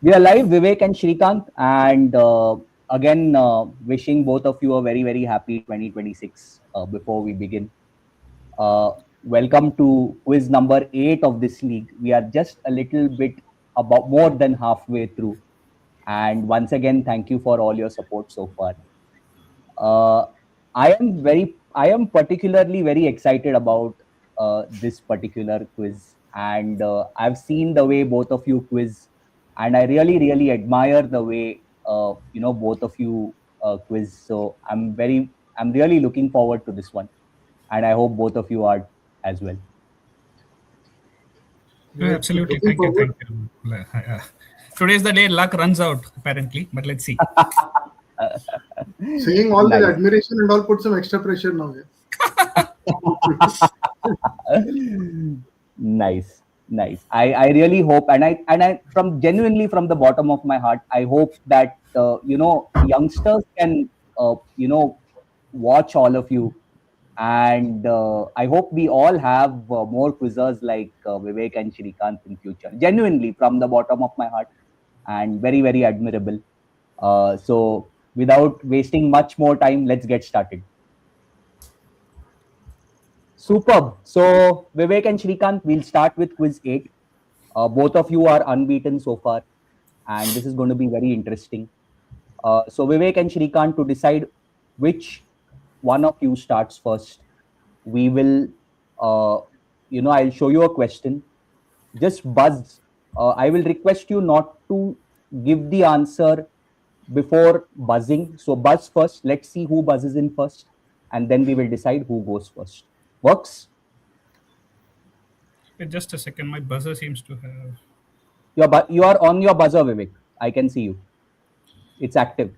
We are live, Vivek and Shrikant, and again, wishing both of you a very, very happy 2026 before we begin. Uh, Welcome to quiz number 8 of this league. We are just a little bit about more than halfway through. And once again, thank you for all your support so far. Uh, I am particularly very excited about this particular quiz, and I've seen the way both of you quiz, and I really, really admire the way both of you quiz. So I'm really looking forward to this one, and I hope both of you are as well. Absolutely. Looking Thank you. forward. Thank you. Today's the day luck runs out, apparently, but let's see. Saying all this Nice. admiration and all put some extra pressure now. Nice, nice. I really hope, and I from genuinely from the bottom of my heart, I hope that youngsters can watch all of you, and I hope we all have more quizzers like Vivek and Shrikant in future. Genuinely from the bottom of my heart, and very, very admirable. So without wasting much more time, let's get started. Superb. So, Vivek and Shrikant, we'll start with quiz 8. Both of you are unbeaten so far, and this is going to be very interesting. So, Vivek and Shrikant, to decide which one of you starts first, we will, I'll show you a question. Just buzz. I will request you not to give the answer before buzzing. So, buzz first. Let's see who buzzes in first, and then we will decide who goes first. Works? Just a second. My buzzer seems to have. You are on your buzzer, Vivek. I can see you. It's active.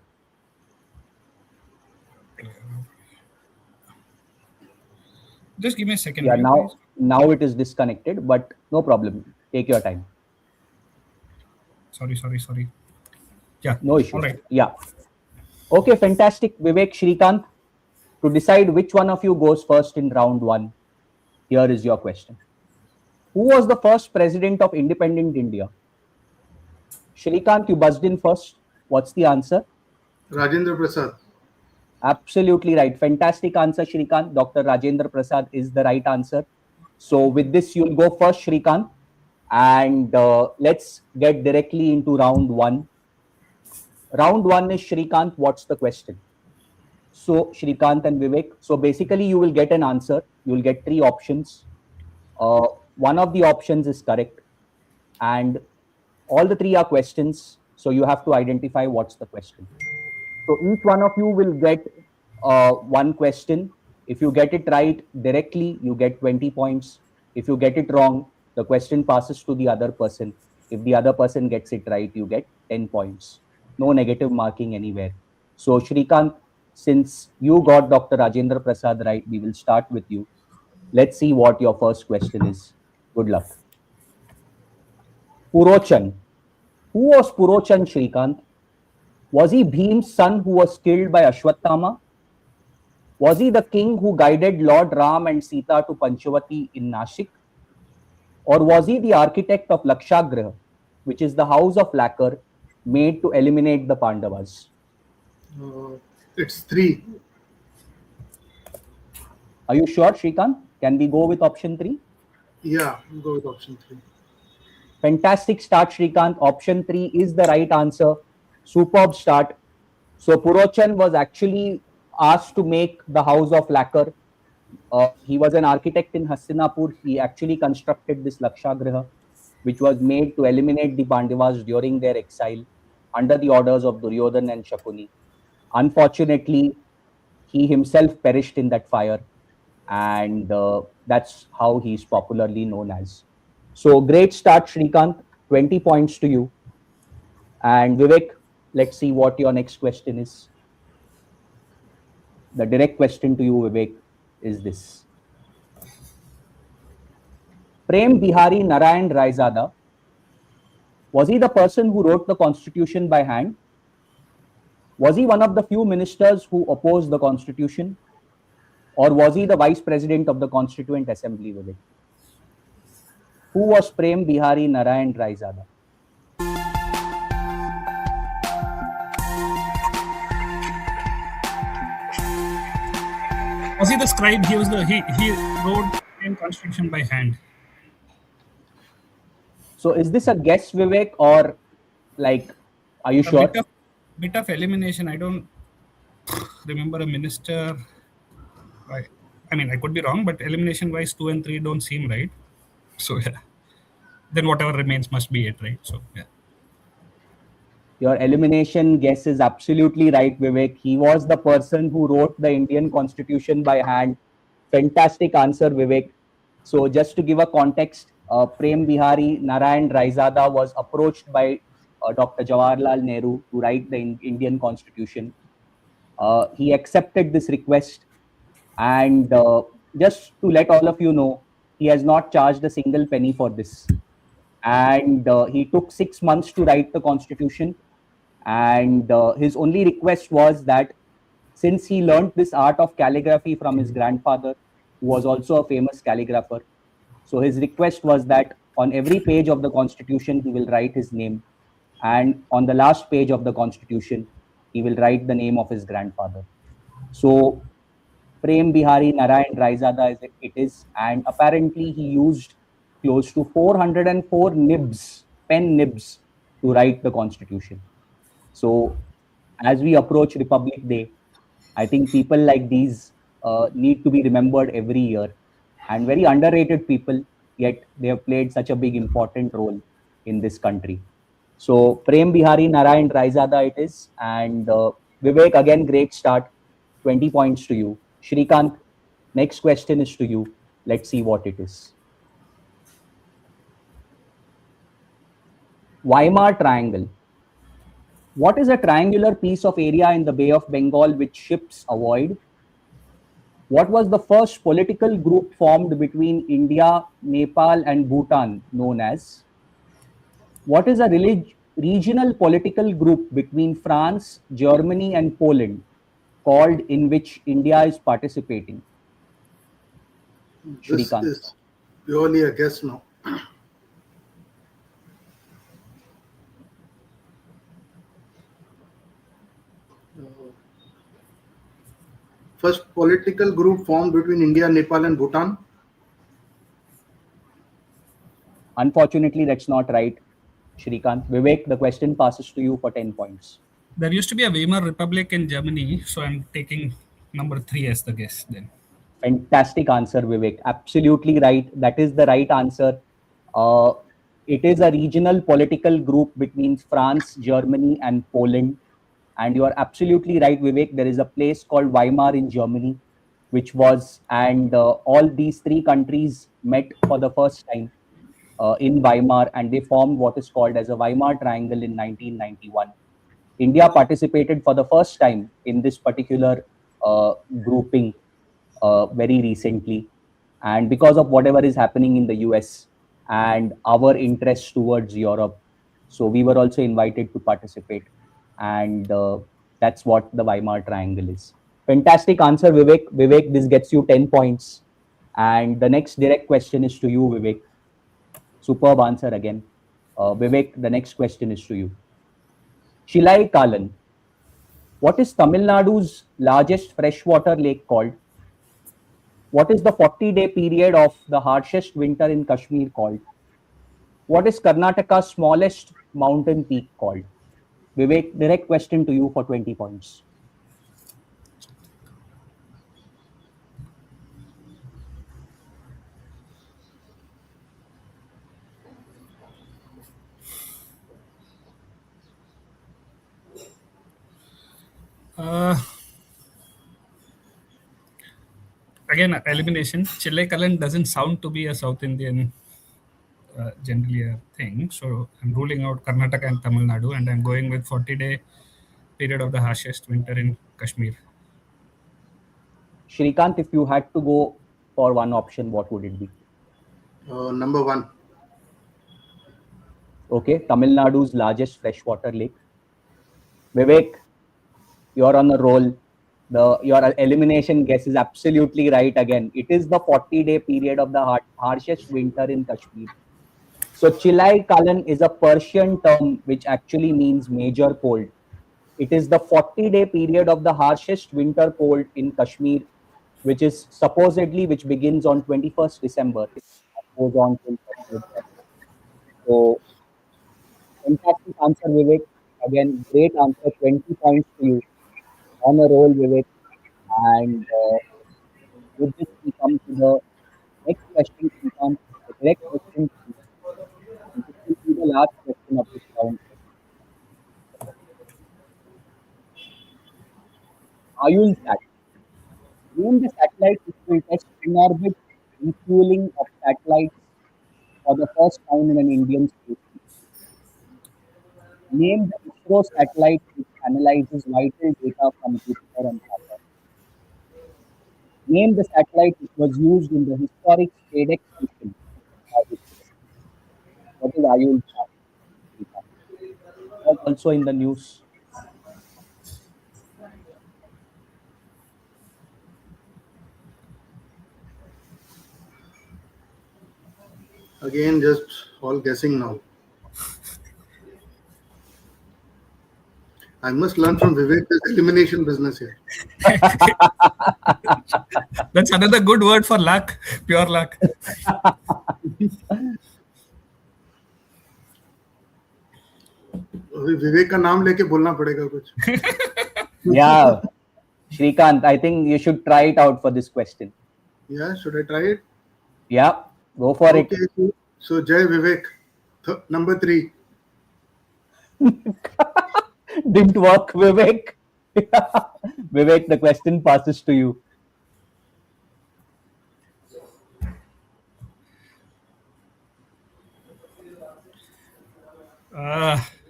Just give me a second. Yeah, now it is disconnected, but no problem. Take your time. Sorry. Yeah. No issue. All right. Yeah. Okay, fantastic. Vivek, Shrikant, to decide which one of you goes first in round 1, here is your question. Who was the first president of independent India? Shrikant, you buzzed in first. What's the answer? Rajendra Prasad. Absolutely right. Fantastic answer, Shrikant. Dr. Rajendra Prasad is the right answer. So with this, you'll go first, Shrikant. And let's get directly into round 1. Round 1 is Shrikant. What's the question? So Shrikant and Vivek. So basically, you will get an answer. You will get 3 options. One of the options is correct. And all the 3 are questions. So you have to identify what's the question. So each one of you will get one question. If you get it right directly, you get 20 points. If you get it wrong, the question passes to the other person. If the other person gets it right, you get 10 points. No negative marking anywhere. So Shrikant, since you got Dr. Rajendra Prasad right, we will start with you. Let's see what your first question is. Good luck. Purochan. Who was Purochan, Shrikant? Was he Bhim's son who was killed by Ashwatthama? Was he the king who guided Lord Ram and Sita to Panchavati in Nashik? Or was he the architect of Lakshagraha, which is the house of lacquer made to eliminate the Pandavas? It's 3. Are you sure, Shrikant? Can we go with option 3? Yeah, go with option 3. Fantastic start, Shrikant. Option 3 is the right answer. Superb start. So Purochan was actually asked to make the house of lacquer. He was an architect in Hastinapur. He actually constructed this Lakshagraha, which was made to eliminate the Pandavas during their exile under the orders of Duryodhan and Shakuni. Unfortunately, he himself perished in that fire, and that's how he's popularly known as. So great start, Shrikant. 20 points to you. And Vivek, let's see what your next question is. The direct question to you, Vivek, is this. Prem Bihari Narayan Raizada, was he the person who wrote the constitution by hand? Was he one of the few ministers who opposed the constitution? Or was he the vice president of the Constituent Assembly, Vivek? Who was Prem Bihari Narayan Raizada? Was he the scribe? He wrote Indian constitution by hand. So is this a guess, Vivek, or like, are you A sure? bit of elimination. I don't remember a minister. I mean, I could be wrong, but elimination wise, 2 and 3 don't seem right. So yeah, then whatever remains must be it, right? So yeah. Your elimination guess is absolutely right, Vivek. He was the person who wrote the Indian Constitution by hand. Fantastic answer, Vivek. So, just to give a context, Prem Bihari Narayan Raizada was approached by Dr. Jawaharlal Nehru to write the Indian Constitution. He accepted this request, and just to let all of you know, he has not charged a single penny for this. And he took 6 months to write the Constitution. And his only request was that since he learned this art of calligraphy from his grandfather, who was also a famous calligrapher, so his request was that on every page of the Constitution, he will write his name. And on the last page of the Constitution, he will write the name of his grandfather. So Prem Bihari Narayan Raizada it is, and apparently he used close to 404 nibs, pen nibs, to write the Constitution. So, as we approach Republic Day, I think people like these need to be remembered every year, and very underrated people, yet they have played such a big important role in this country. So, Prem Bihari Narayan Raizada it is, and Vivek, again, great start, 20 points to you. Shrikant, next question is to you. Let's see what it is. Weimar Triangle. What is a triangular piece of area in the Bay of Bengal which ships avoid? What was the first political group formed between India, Nepal, and Bhutan known as? What is a regional political group between France, Germany, and Poland called in which India is participating? This Shrikant. is purely a guess now. First political group formed between India, Nepal, and Bhutan. Unfortunately, that's not right, Shrikant. Vivek, the question passes to you for 10 points. There used to be a Weimar Republic in Germany, so I'm taking number 3 as the guess then. Fantastic answer, Vivek. Absolutely right. That is the right answer. It is a regional political group between France, Germany, and Poland. And you are absolutely right, Vivek. There is a place called Weimar in Germany, which was, and all these three countries met for the first time in Weimar, and they formed what is called as a Weimar Triangle in 1991. India participated for the first time in this particular grouping very recently, and because of whatever is happening in the US and our interest towards Europe, so we were also invited to participate, and that's what the Weimar Triangle is. Fantastic answer, Vivek. Vivek, this gets you 10 points, and the next direct question is to you, Vivek. Superb answer again. Vivek, the next question is to you. Chilai Kalan. What is Tamil Nadu's largest freshwater lake called? What is the 40-day period of the harshest winter in Kashmir called? What is Karnataka's smallest mountain peak called? Vivek, direct question to you for 20 points. Again, elimination. Chile Kalan doesn't sound to be a South Indian generally a thing. So I'm ruling out Karnataka and Tamil Nadu, and I'm going with 40-day period of the harshest winter in Kashmir. Shrikant, if you had to go for one option, what would it be? Number 1. Okay, Tamil Nadu's largest freshwater lake. Vivek, you're on a roll. Your elimination guess is absolutely right again. It is the 40-day period of the harshest winter in Kashmir. So Chilai Kalan is a Persian term which actually means major cold. It is the 40-day period of the harshest winter cold in Kashmir, which is supposedly which begins on 21st December, goes on till 30th January. So fantastic answer, Vivek. Again, great answer. 20 points to you. On a roll, Vivek. And with this, we come to the next question, Srikanth. The direct question to you. And this will be the last question of this round. Ayulsat. Name the satellite which will test in-orbit refueling of satellites for the first time in an Indian space mission. Name the ISRO satellite which analyzes vital data from Jupiter and Saturn. Name the satellite which was used in the historic SpaceX mission by ISRO. What is Ayulsat? Was also in the news. Again, just all guessing now. I must learn from Vivek this elimination business here. That's another good word for luck, pure luck. अभी विवेक का नाम लेके बोलना पड़ेगा कुछ. Yeah, Shrikant, I think you should try it out for this question. Yeah, should I try it? Yeah, go for it. Okay, so Jai Vivek, number 3. Didn't work, Vivek. Vivek, the question passes to you.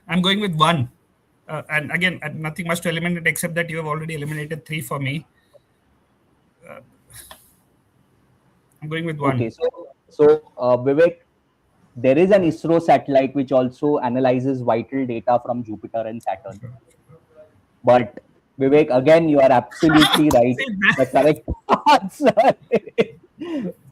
I'm going with 1. And again, nothing much to eliminate except that you have already eliminated 3 for me. I'm going with 1. Okay, so Vivek, there is an ISRO satellite which also analyzes vital data from Jupiter and Saturn. But Vivek, again, you are absolutely right. The correct answer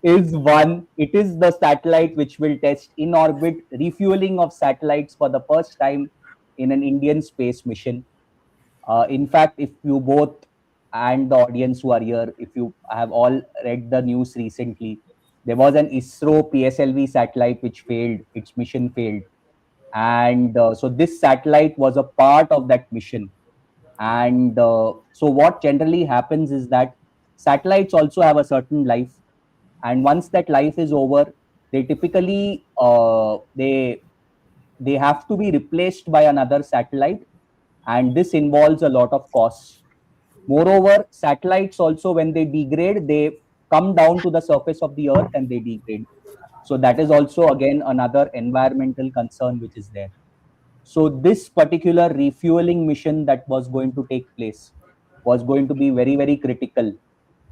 is 1. It is the satellite which will test in orbit refueling of satellites for the first time in an Indian space mission. In fact, if you both and the audience who are here, if you have all read the news recently, there was an ISRO PSLV satellite which failed, its mission failed. And so this satellite was a part of that mission. And so what generally happens is that satellites also have a certain life. And once that life is over, they typically they have to be replaced by another satellite, and this involves a lot of costs. Moreover, satellites also, when they degrade, they come down to the surface of the earth and they degrade. So that is also again another environmental concern which is there. So this particular refueling mission that was going to take place was going to be very, very critical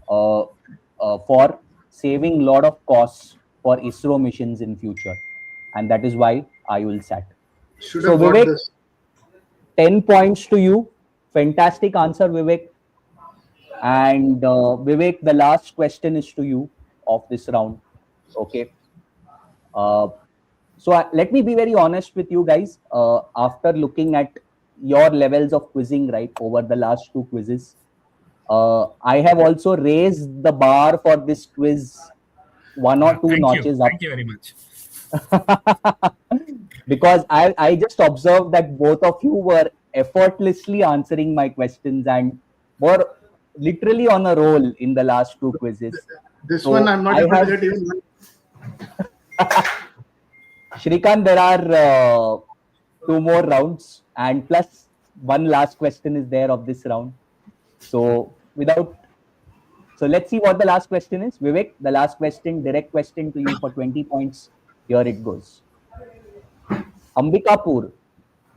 for saving a lot of costs for ISRO missions in future. And that is why IULSAT. Should So have got Vivek, this. 10 points to you. Fantastic answer, Vivek. And Vivek, the last question is to you of this round. Okay. So let me be very honest with you guys. After looking at your levels of quizzing, right, over the last 2 quizzes, I have also raised the bar for this quiz 1 or 2 notches up. Thank you very much. Because I just observed that both of you were effortlessly answering my questions and were literally on a roll in the last 2 quizzes. This So one I'm not I able have- to get even one. Shrikant, there are 2 more rounds, and plus 1 last question is there of this round. So let's see what the last question is. Vivek, the last question, direct question to you for 20 points. Here it goes. Ambikapur,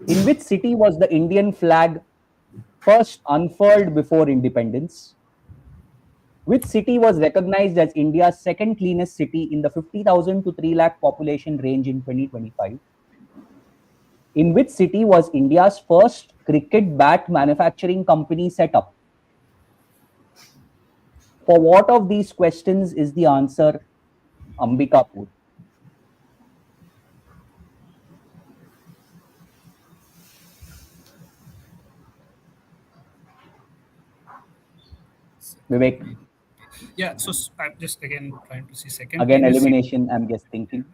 in which city was the Indian flag first unfurled before independence? Which city was recognized as India's second cleanest city in the 50,000 to 3 lakh population range in 2025? In which city was India's first cricket bat manufacturing company set up? For what of these questions is the answer Ambikapur? Vivek. Yeah, so I'm just again trying to see second Again, cleanest city. elimination, I'm just thinking.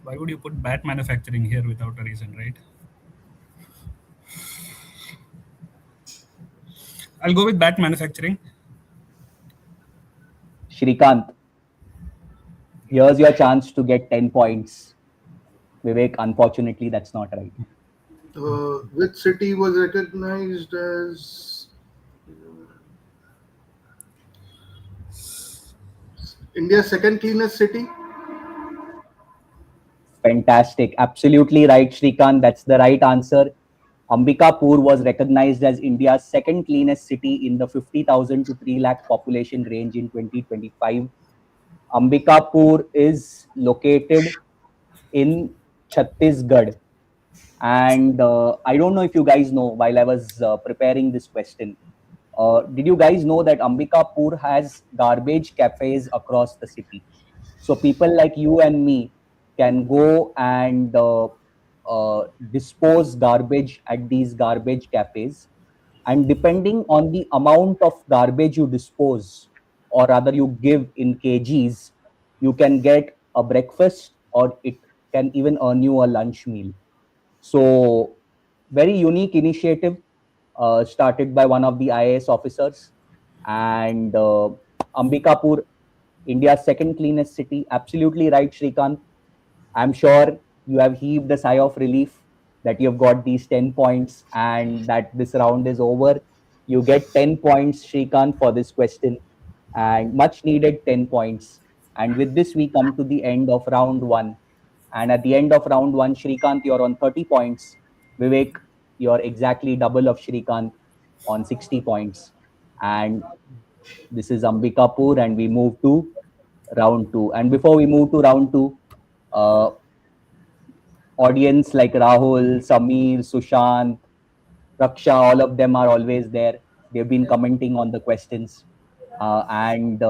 Why would you put bat manufacturing here without a reason, right? I'll go with bat manufacturing. Shrikant, here's your chance to get 10 points. Vivek, unfortunately, that's not right. Which city was recognized as India's second cleanest city? Fantastic. Absolutely right, Shrikant. That's the right answer. Ambikapur was recognized as India's second cleanest city in the 50,000 to 3 lakh population range in 2025. Ambikapur is located in Chhattisgarh. And I don't know if you guys know, while I was preparing this question, did you guys know that Ambikapur has garbage cafes across the city? So people like you and me can go and dispose garbage at these garbage cafes. And depending on the amount of garbage you dispose, or rather you give in kgs, you can get a breakfast or it can even earn you a lunch meal. So, very unique initiative started by one of the IAS officers. And Ambikapur, India's second cleanest city. Absolutely right, Shrikant. I'm sure you have heaved a sigh of relief that you've got these 10 points and that this round is over. You get 10 points, Shrikant, for this question, and much needed 10 points. And with this, we come to the end of round one. And at the end of round one, Shrikant, you're on 30 points. Vivek, you're exactly double of Shrikant on 60 points. And this is Ambikapur, and we move to round two. And before we move to round two, uh, audience like Rahul, Samir, Sushant, Raksha, all of them are always there. They've been commenting on the questions. And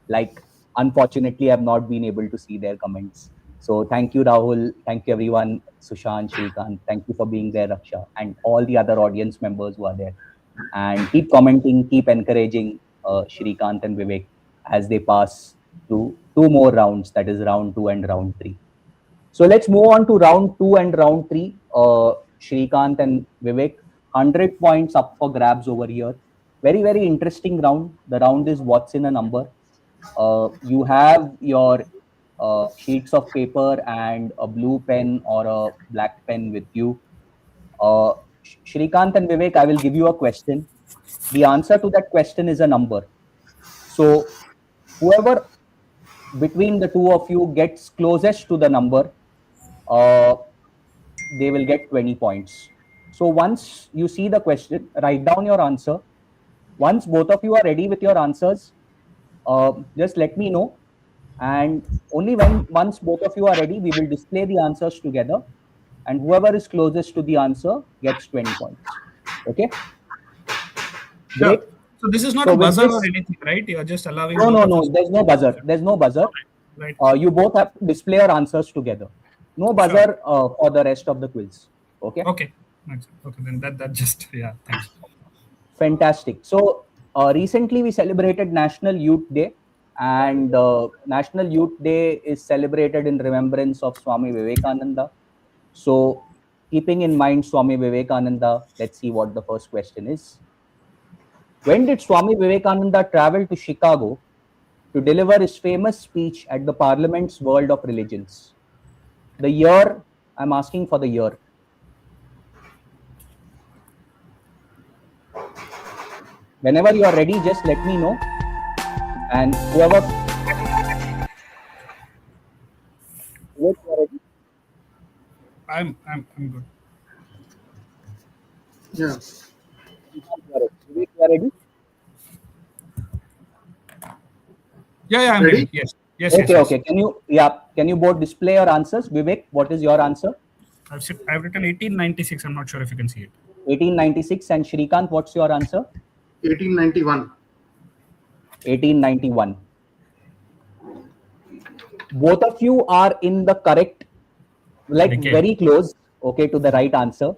like, unfortunately, I've not been able to see their comments. So thank you, Rahul. Thank you, everyone. Sushant, Shrikant. Thank you for being there, Raksha, and all the other audience members who are there. And keep commenting, keep encouraging Shrikant and Vivek as they pass through two more rounds, that is round two and round three. So let's move on to round two and round three. Shrikant and Vivek, 100 points up for grabs over here. Very, very interesting round. The round is what's in a number. You have your sheets of paper and a blue pen or a black pen with you. Shrikant and Vivek, I will give you a question. The answer to that question is a number. So whoever between the two of you gets closest to the number, they will get 20 points. So once you see the question, write down your answer. Once both of you are ready with your answers, just let me know. And only once both of you are ready, we will display the answers together. And whoever is closest to the answer gets 20 points. Okay? Sure. Great. So this is not So a with buzzer this, or anything, right? You're just allowing no, both no, of no. us. There's no buzzer. There's no buzzer. Right. You both have to display your answers together. No buzzer for the rest of the quiz. Okay? Okay. Okay, then that just, yeah, thanks. Fantastic. So recently we celebrated National Youth Day, and National Youth Day is celebrated in remembrance of Swami Vivekananda. So keeping in mind Swami Vivekananda, let's see what the first question is. When did Swami Vivekananda travel to Chicago to deliver his famous speech at the Parliament's World of Religions? The year, I'm asking for the year. Whenever you are ready, just let me know. And whoever I'm good. Yeah. you are ready? Yeah, I'm Ready? ready. Yes. Okay, Yes. okay. Can you both display your answers? Vivek, what is your answer? I've written 1896. I'm not sure if you can see it. 1896. And Shrikant, what's your answer? 1891. 1891. Both of you are in the correct, like Okay. very close, okay, to the right answer.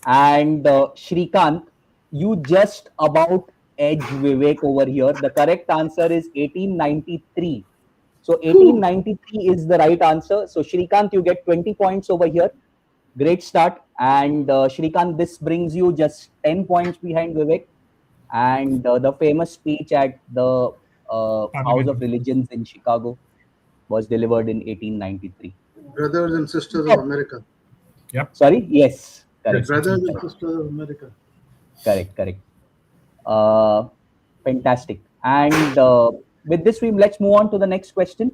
And Shrikant, you just about edge Vivek over here. The correct answer is 1893. So 1893 is the right answer. So Shrikant, you get 20 points over here. Great start. And Shrikant, this brings you just 10 points behind Vivek. And the famous speech at the House of Religions in Chicago was delivered in 1893. Brothers and Sisters of America. Yep. Sorry? Yes. The Correct. Brothers and Sisters of America. Correct. Fantastic. And with this, let's move on to the next question.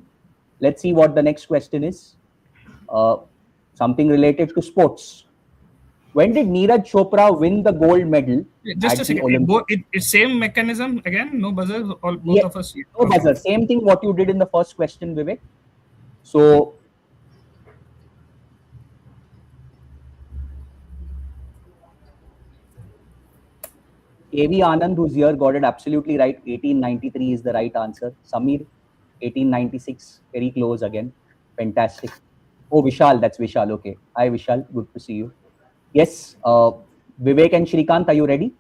Let's see what the next question is. Something related to sports. When did Neeraj Chopra win the gold medal? Just a at the second. Olympics? It's same mechanism again. No buzzer. Both of us. No buzzer. Same thing what you did in the first question, Vivek. So A.V. Anand, who's here, got it absolutely right. 1893 is the right answer. Samir, 1896. Very close again. Fantastic. Oh, Vishal, that's Vishal. Okay. Hi, Vishal. Good to see you. Yes. Vivek and Shrikant, are you ready?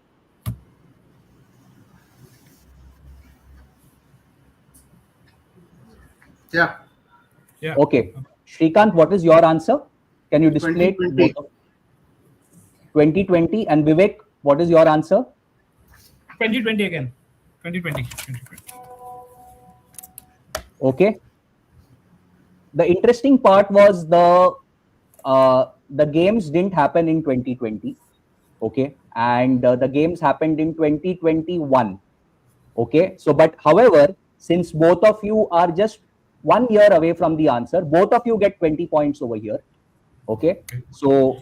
Yeah. Okay. Shrikant, what is your answer? Can you display 2020. 2020. And Vivek, what is your answer? 2020 again. 2020. Okay. The interesting part was the games didn't happen in 2020. Okay. And the games happened in 2021. Okay. So, but however, since both of you are just 1 year away from the answer, both of you get 20 points over here. Okay. So,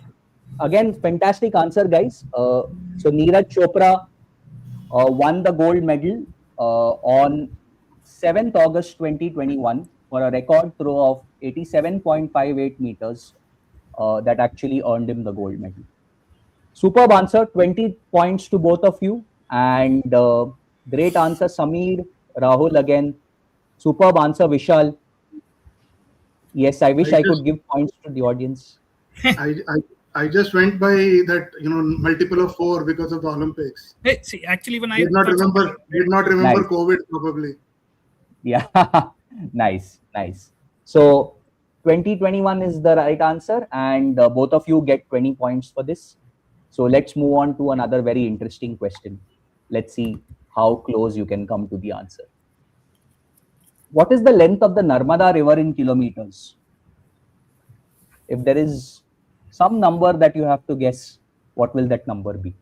again, fantastic answer, guys. So, Neeraj Chopra won the gold medal on 7th August 2021 for a record throw of 87.58 meters that actually earned him the gold medal. Superb answer, 20 points to both of you. And great answer, Samir, Rahul again. Superb answer, Vishal. Yes, I wish I could give points to the audience. I just went by that, multiple of 4 because of the Olympics. Hey, see, actually, when I did not remember Nice. COVID probably. Yeah, nice. So 2021 is the right answer, and both of you get 20 points for this. So let's move on to another very interesting question. Let's see how close you can come to the answer. What is the length of the Narmada River in kilometers? If there is some number that you have to guess, what will that number be?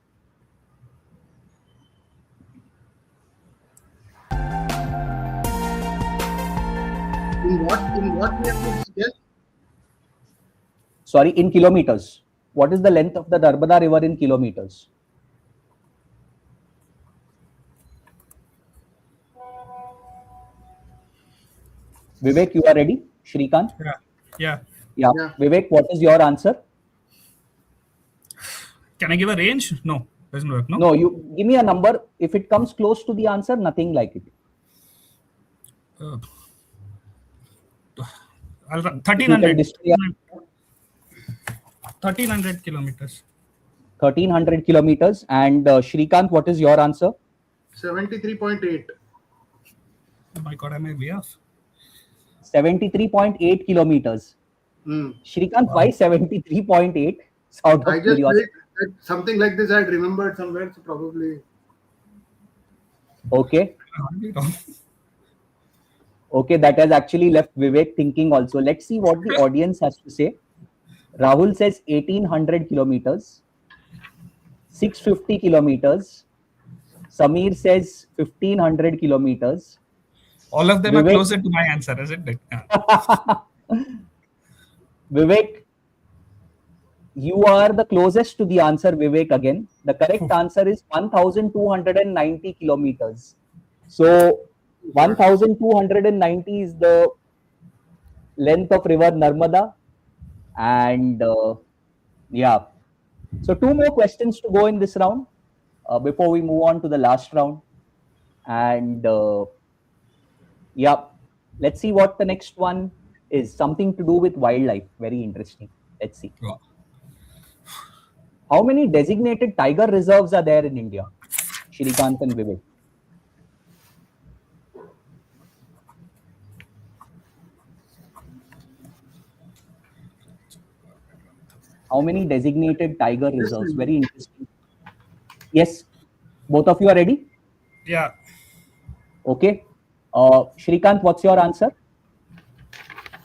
In what we have to guess? Sorry, in kilometers. What is the length of the Narmada River in kilometers? Vivek, you are ready? Shrikant? Yeah. Vivek, what is your answer? Can I give a range? No, doesn't work. No, you give me a number. If it comes close to the answer, nothing like it. 1300. 1300 kilometers. 1300 kilometers. And Shrikant, what is your answer? 73.8. Oh my God, am I way off? 73.8 kilometers. Shrikant, why 73.8? Out of I just curiosity. something like this I had remembered somewhere, so probably. Okay. Okay, that has actually left Vivek thinking also. Let's see what the audience has to say. Rahul says 1800 kilometers, 650 kilometers. Samir says 1500 kilometers. All of them are closer to my answer, isn't it? Vivek, you are the closest to the answer, Vivek, again. The correct answer is 1290 kilometers. So 1290 is the length of river Narmada. And yeah. So 2 more questions to go in this round before we move on to the last round. And yeah, let's see what the next one is. Something to do with wildlife. Very interesting. Let's see. Wow. How many designated tiger reserves are there in India? Shrikant and Vivek. How many designated tiger reserves? Very interesting. Yes, both of you are ready? Yeah. Okay. Shrikant, what's your answer?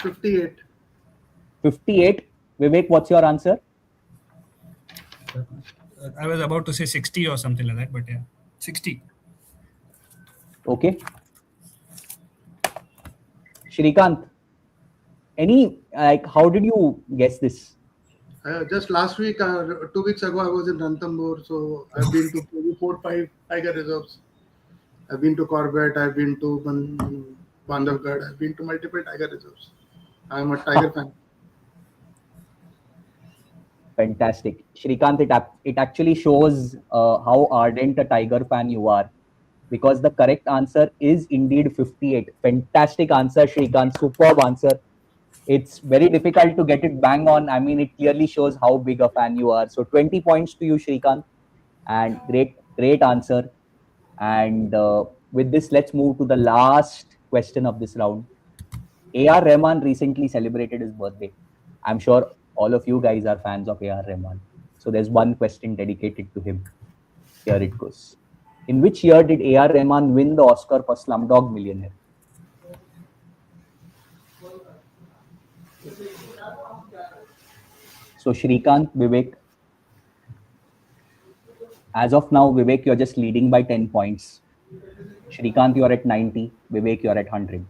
58. 58. Vivek, what's your answer? I was about to say 60 or something like that, but yeah, 60. Okay. Shrikant, how did you guess this? Just last week, 2 weeks ago, I was in Ranthambore, so I've been to maybe 4, 5 tiger reserves. I've been to Corbett, I've been to Bandhavgarh, I've been to multiple tiger reserves. I'm a tiger fan. Fantastic. Shrikant, it actually shows how ardent a tiger fan you are, because the correct answer is indeed 58. Fantastic answer, Shrikant. Superb answer. It's very difficult to get it bang on. I mean, it clearly shows how big a fan you are. So 20 points to you, Shrikant. And great answer. And with this, let's move to the last question of this round. A.R. Rahman recently celebrated his birthday. I'm sure all of you guys are fans of A.R. Rahman. So there's one question dedicated to him. Here it goes. In which year did A.R. Rahman win the Oscar for Slumdog Millionaire? So Shrikant, Vivek, as of now, Vivek, you're just leading by 10 points. Shrikant, you're at 90. Vivek, you're at 100.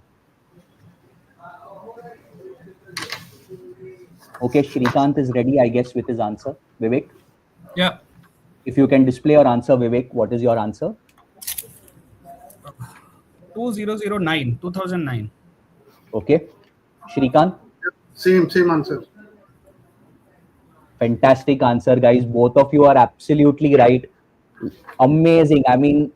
Okay, Shrikant is ready, I guess, with his answer. Vivek? Yeah. If you can display your answer, Vivek, what is your answer? 2009. Okay. Shrikant? Same answer. Fantastic answer, guys. Both of you are absolutely right. Amazing. I mean,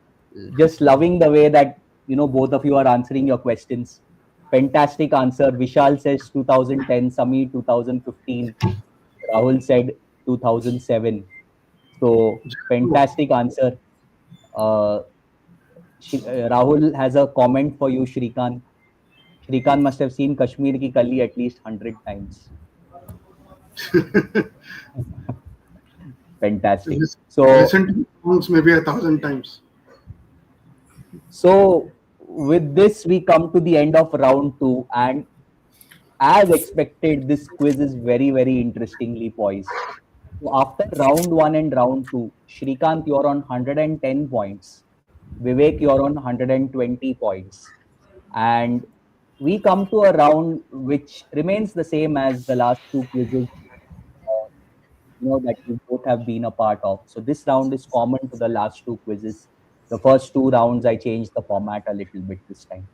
just loving the way that, both of you are answering your questions. Fantastic answer. Vishal says 2010, Sami 2015, Rahul said 2007. So, fantastic answer. Rahul has a comment for you, Shrikant. Shrikant must have seen Kashmir Ki Kali at least 100 times. Fantastic. So listen to songs maybe 1,000 times. So with this, we come to the end of round 2, and as expected, this quiz is very interestingly poised. So after round 1 and round 2, Shrikant, you're on 110 points. Vivek, you're on 120 points. And we come to a round which remains the same as the last two quizzes that you both have been a part of. So this round is common to the last two quizzes. The first two rounds, I changed the format a little bit this time.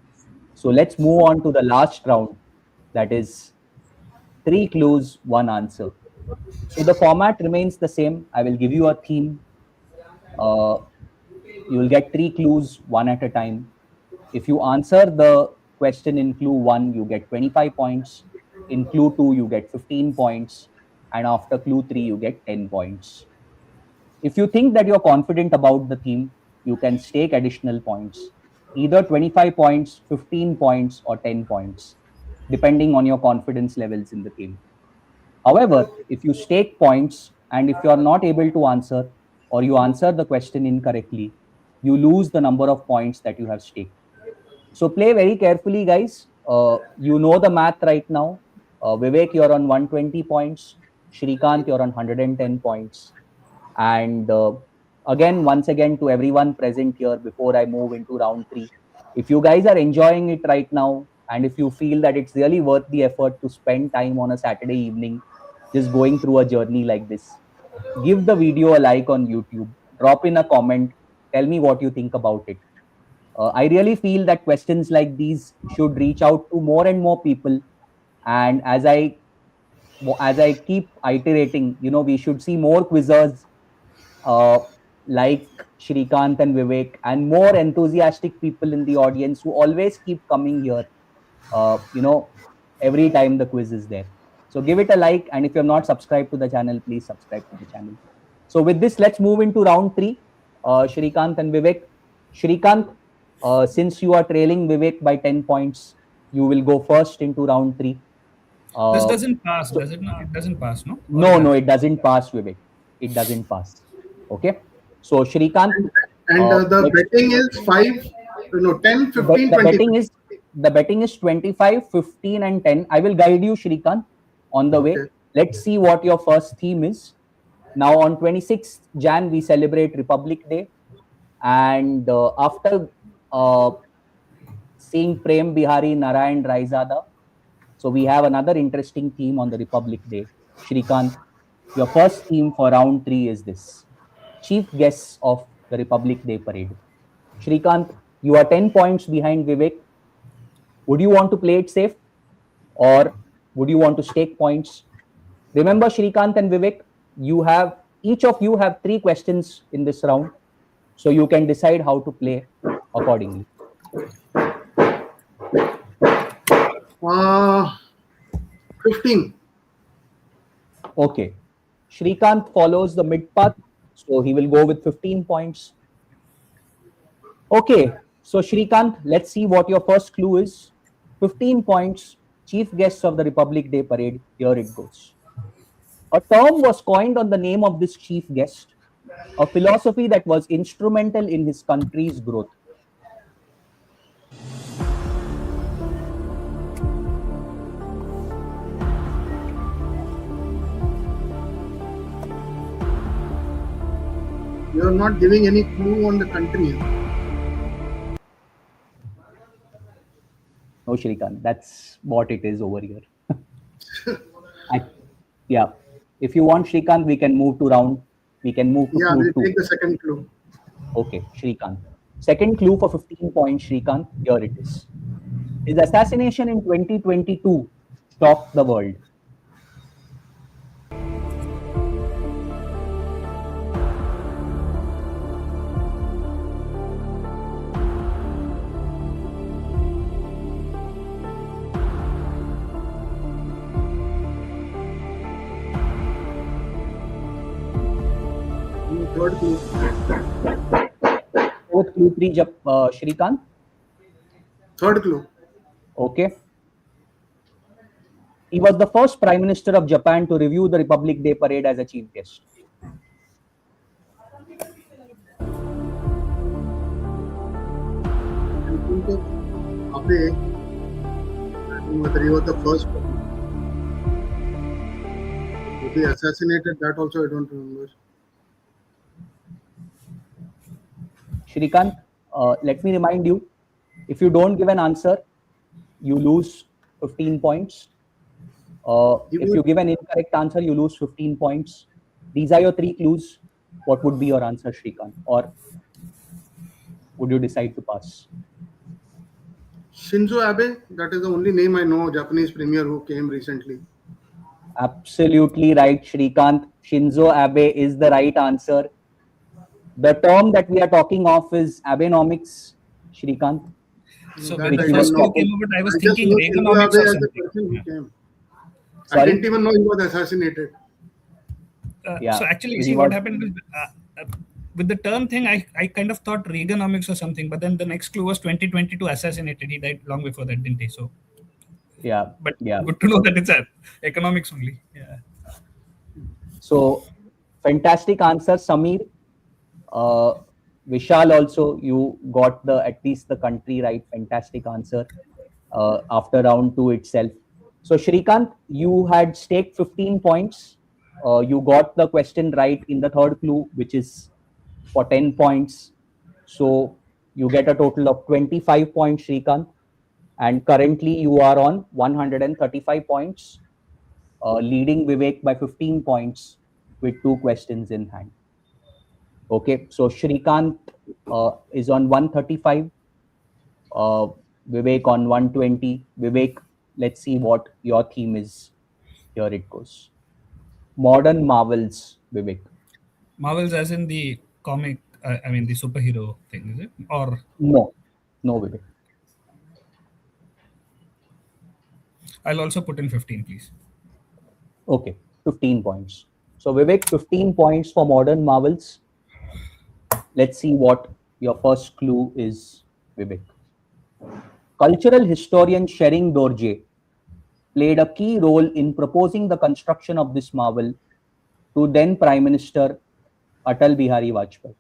So let's move on to the last round, that is 3 clues, 1 answer. So the format remains the same. I will give you a theme. You will get 3 clues, 1 at a time. If you answer the question in clue 1, you get 25 points. In clue 2, you get 15 points. And after clue 3, you get 10 points. If you think that you're confident about the theme, you can stake additional points, either 25 points, 15 points, or 10 points, depending on your confidence levels in the theme. However, if you stake points and if you're not able to answer, or you answer the question incorrectly, you lose the number of points that you have staked. So play very carefully, guys. You know the math right now. Vivek, you're on 120 points. Shrikant, you're on 110 points. And once again, to everyone present here, before I move into round 3, if you guys are enjoying it right now, and if you feel that it's really worth the effort to spend time on a Saturday evening just going through a journey like this, give the video a like on YouTube, drop in a comment, tell me what you think about it. I really feel that questions like these should reach out to more and more people. And as I keep iterating, we should see more quizzers uh, like Shrikant and Vivek, and more enthusiastic people in the audience who always keep coming here, every time the quiz is there. So give it a like, and if you're not subscribed to the channel, please subscribe to the channel. So with this, let's move into round 3. Shrikant and Vivek. Shrikant, since you are trailing Vivek by 10 points, you will go first into round 3. This Uh, doesn't pass, so does it? No, it doesn't pass, no? Or no, it no, does? it doesn't pass, Vivek. It doesn't pass. Okay. So Shrikant, And the let's betting is 5, no, 10, the, bet, 15, the 20. betting is 25, 15, and 10. I will guide you, Shrikant, on the way. Okay. Let's see what your first theme is. Now on 26th Jan we celebrate Republic Day, and after uh, seeing Prem Bihari Narayan Raizada, so we have another interesting theme on the Republic Day. Shrikant, your first theme for round 3 is this: chief guests of the Republic Day parade. Shrikant, you are 10 points behind Vivek. Would you want to play it safe, or would you want to stake points? Remember, Shrikant and Vivek, you have each of you have 3 questions in this round, so you can decide how to play accordingly. 15. Okay. Shrikant follows the mid path, so he will go with 15 points. Okay. So, Shrikant, let's see what your first clue is. 15 points, chief guests of the Republic Day parade. Here it goes. A term was coined on the name of this chief guest, a philosophy that was instrumental in his country's growth. You are not giving any clue on the country. No, Shrikant, that's what it is over here. I, yeah. If you want, Shrikant, we can move to round. We can move to Yeah, clue we'll 2. take the second clue. Okay, Shrikant. Second clue for 15 points, Shrikant. Here it is. His assassination in 2022 shocked the world. Third clue. Fourth clue 3, Shrikant. Third clue. Okay. He was the first Prime Minister of Japan to review the Republic Day parade as a chief guest. I think of Abe, I don't know whether he was the first one. Was he assassinated? That also I don't remember. Shrikant, let me remind you, if you don't give an answer, you lose 15 points. If you give an incorrect answer, you lose 15 points. These are your 3 clues. What would be your answer, Shrikant? Or would you decide to pass? Shinzo Abe, that is the only name I know, Japanese premier who came recently. Absolutely right, Shrikant. Shinzo Abe is the right answer. The term that we are talking of is Abenomics, Shrikant. So That when the I first don't clue know. came about, I was I just thinking know Shinzo Reaganomics Abe or as the something. person who Yeah. came. I Sorry? didn't even know he was assassinated. Yeah, So actually, he see was. what happened with the term thing. I kind of thought Reaganomics or something, but then the next clue was 2022 assassinated. He died long before that, didn't he? So, Yeah, but yeah. good to know that it's economics only. Yeah. So, fantastic answer, Samir. Uh, Vishal also, you got at least the country right. Fantastic answer after round 2 itself. So, Shrikant, you had staked 15 points. You got the question right in the third clue, which is for 10 points. So, you get a total of 25 points, Shrikant. And currently, you are on 135 points, leading Vivek by 15 points with 2 questions in hand. Okay, so Shrikant is on 135, uh, Vivek on 120. Vivek, let's see what your theme is. Here it goes. Modern Marvels, Vivek. Marvels, as in the comic, I mean the superhero thing, is it? Or No, no, Vivek. I'll also put in 15, please. Okay, 15 points. So, Vivek, 15 points for Modern Marvels. Let's see what your first clue is, Vivek. Cultural historian Shering Dorje played a key role in proposing the construction of this marvel to then Prime Minister Atal Bihari Vajpayee?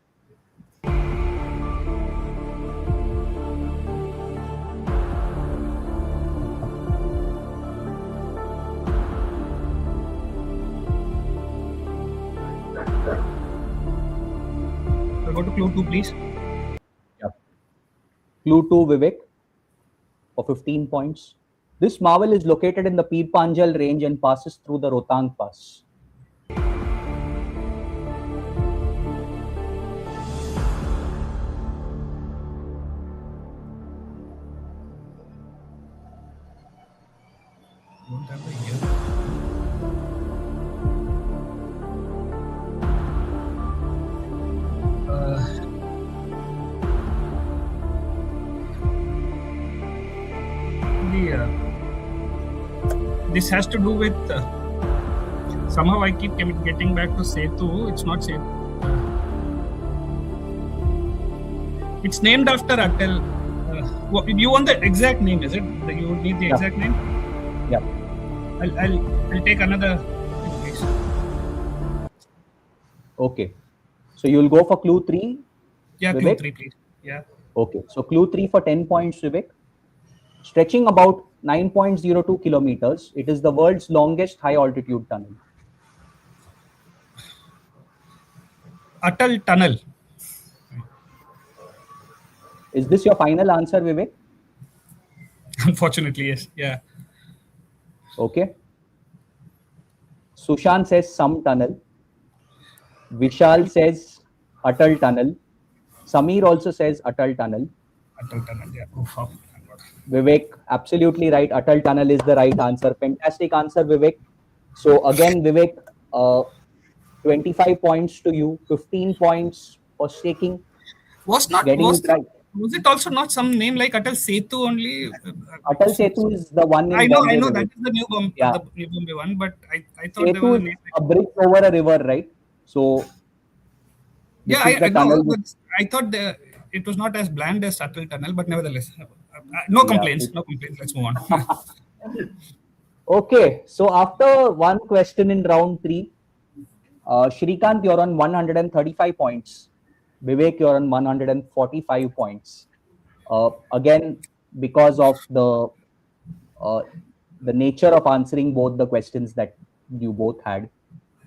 Go to clue 2, please. Yeah. Clue 2, Vivek, for 15 points. This marvel is located in the Pir Panjal range and passes through the Rohtang Pass. Don't have the year. This has to do with somehow I keep getting back to Setu. It's not Setu. It's named after Atal. You want the exact name, is it? You need the exact name? Yeah. I'll take another. Please. Okay. So you'll go for clue 3? Yeah, Vivek? clue 3, please. Yeah. Okay. So clue 3 for 10 points, Vivek. Stretching about 9.02 kilometers, it is the world's longest high altitude tunnel. Atal Tunnel. Is this your final answer, Vivek? Unfortunately, yes. Yeah. Okay. Sushant says some tunnel. Vishal says Atal Tunnel. Samir also says Atal Tunnel. Atal Tunnel, yeah. Oh, wow. Vivek, absolutely right. Atal Tunnel is the right answer. Fantastic answer, Vivek. So again, Vivek, 25 points to you, 15 points for staking. Was it also not some name like Atal Setu only? Atal Setu is the one in I know Bombay, that Vivek. is the new Bombay, Yeah. the new Bombay one, but I thought there was a Setu is name. a bridge over a river, right? So this Yeah, is the I know, tunnel. but I thought it was not as bland as Atal Tunnel, but nevertheless, no complaints. No complaints. Let's move on. Okay, so after one question in round 3, Shrikant, you're on 135 points. Vivek, you're on 145 points. Again, because of the nature of answering both the questions that you both had,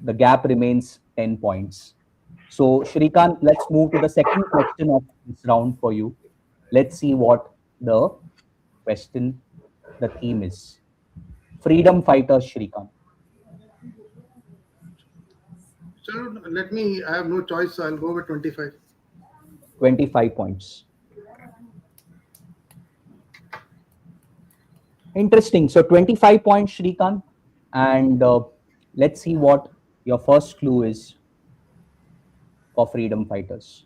the gap remains 10 points. So, Shrikant, let's move to the second question of this round for you. Let's see what the question, the theme is. Freedom fighters, Shrikant. So I have no choice, so I'll go with 25. 25 points. Interesting. So 25 points, Shrikant. And let's see what your first clue is for freedom fighters.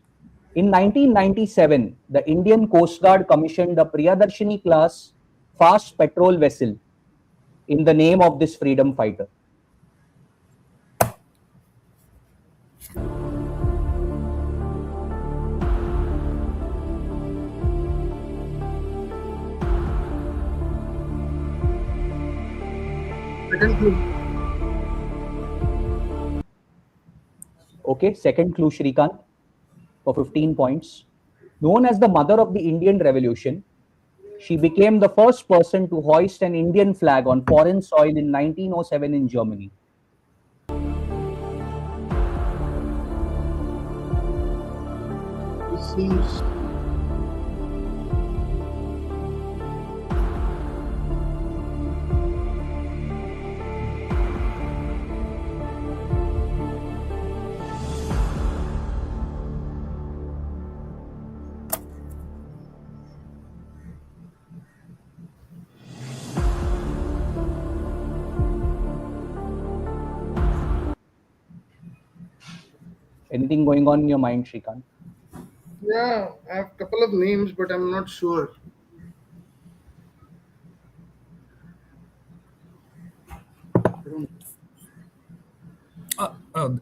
In 1997, the Indian Coast Guard commissioned a Priyadarshini class fast patrol vessel in the name of this freedom fighter. Second clue. Okay, second clue, Shrikant, for 15 points. Known as the mother of the Indian Revolution, she became the first person to hoist an Indian flag on foreign soil in 1907 in Germany. This seems. Anything going on in your mind, Shrikant? Yeah, I have a couple of names, but I'm not sure.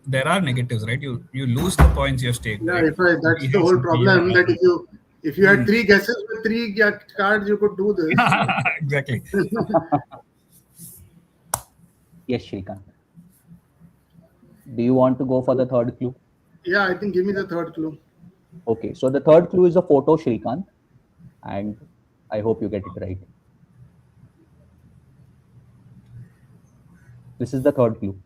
There are negatives, right? You lose the points you stake. Yeah, right? that's the whole problem. That if you had 3 guesses with 3 cards, you could do this. Exactly. Yes, Shrikant. Do you want to go for the third clue? Yeah, I think give me the third clue. Okay, so the third clue is a photo, Shrikant, and I hope you get it right. This is the third clue.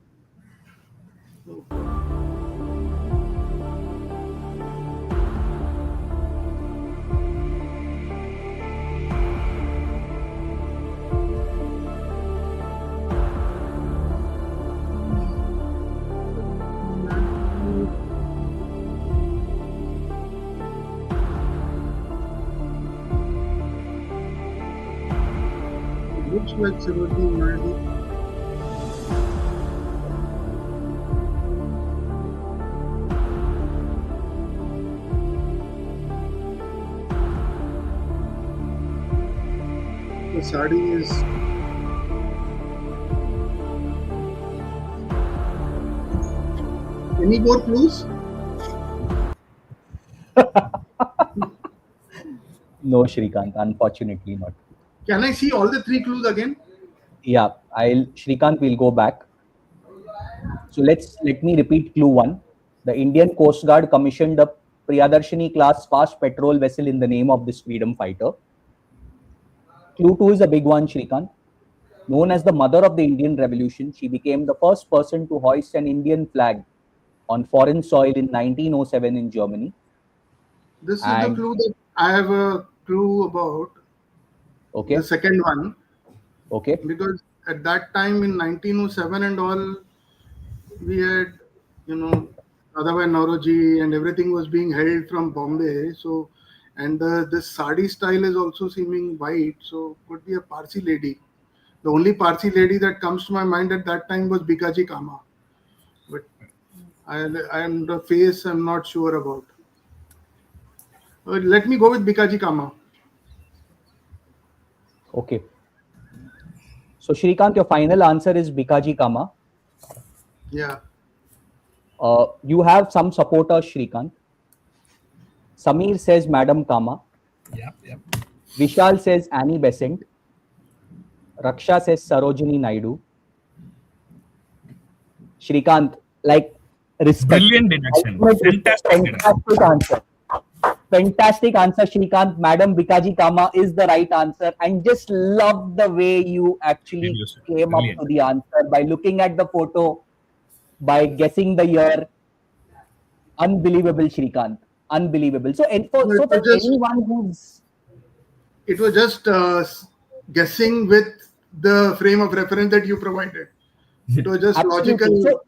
Looks like Sarojini Naidu. The sari is. Any more clues? No, Shrikant, unfortunately not. Can I see all the three clues again? Yeah, Shrikant will go back. So let me repeat clue 1. The Indian Coast Guard commissioned a Priyadarshini class fast petrol vessel in the name of this freedom fighter. Clue 2 is a big one, Shrikant. Known as the mother of the Indian Revolution, she became the first person to hoist an Indian flag on foreign soil in 1907 in Germany. This is the And clue that I have a clue about. okay, The second one, okay, because at that time in 1907 and all, we had, Radhabai Nauroji and everything was being held from Bombay. So, and this sari style is also seeming white. So, could be a Parsi lady. The only Parsi lady that comes to my mind at that time was Bikaji Kama. But and the face I'm not sure about. Let me go with Bikaji Kama. okay. So Shrikant, your final answer is Bikaji Kama. Yeah. You have some supporters, Shrikant. Samir says Madam Kama. Yep. Vishal says Annie Besant. Raksha says Sarojini Naidu. Shrikant, like respect. Brilliant deduction. Fantastic answer. Fantastic answer, Shrikant. Madam Bikaji Kama is the right answer. And just love the way you actually came up to the answer by looking at the photo, by guessing the year. Unbelievable, Shrikant. Unbelievable. So for anyone who's... It was just guessing with the frame of reference that you provided. It was just logical. So,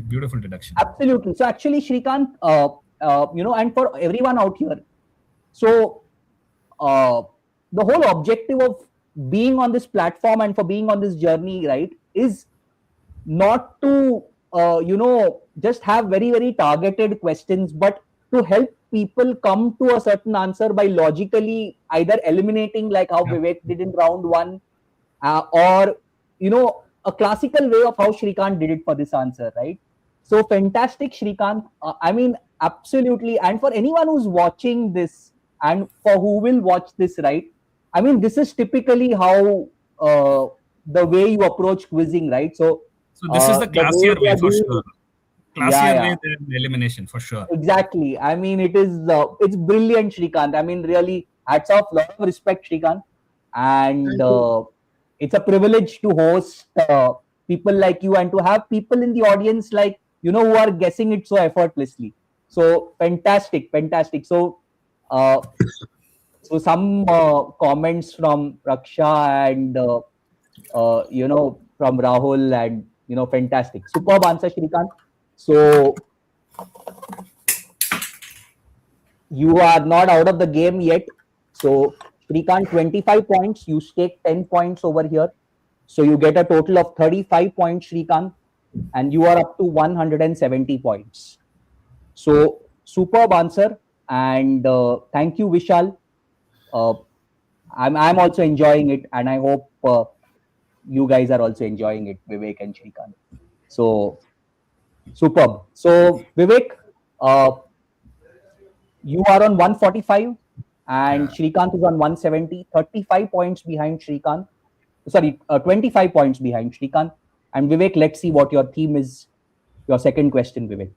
beautiful deduction. Absolutely. So actually, Shrikant, and for everyone out here, so the whole objective of being on this platform and for being on this journey, right, is not to, just have very, very targeted questions, but to help people come to a certain answer by logically either eliminating, like how Vivek did in round 1, or, a classical way of how Shrikant did it for this answer, right? So fantastic, Shrikant. Absolutely. And for anyone who's watching this and for who will watch this, right? This is typically how the way you approach quizzing, right? So this is the classier way for sure. Classier way than elimination for sure. Exactly. It's brilliant, Shrikant. Really, hats off, lot of respect, Shrikant. And it's a privilege to host people like you and to have people in the audience like, who are guessing it so effortlessly. So fantastic. So, some comments from Raksha and, from Rahul and, fantastic. Superb answer, Shrikant. So, you are not out of the game yet. So, Shrikant, 25 points. You stake 10 points over here. So, you get a total of 35 points, Shrikant. And you are up to 170 points. So, superb answer. And thank you, Vishal. I'm also enjoying it. And I hope you guys are also enjoying it, Vivek and Shrikant. So, superb. So, Vivek, you are on 145 and Shrikant is on 170, 35 points behind Shrikant. Sorry, 25 points behind Shrikant. And Vivek, let's see what your theme is. Your second question, Vivek.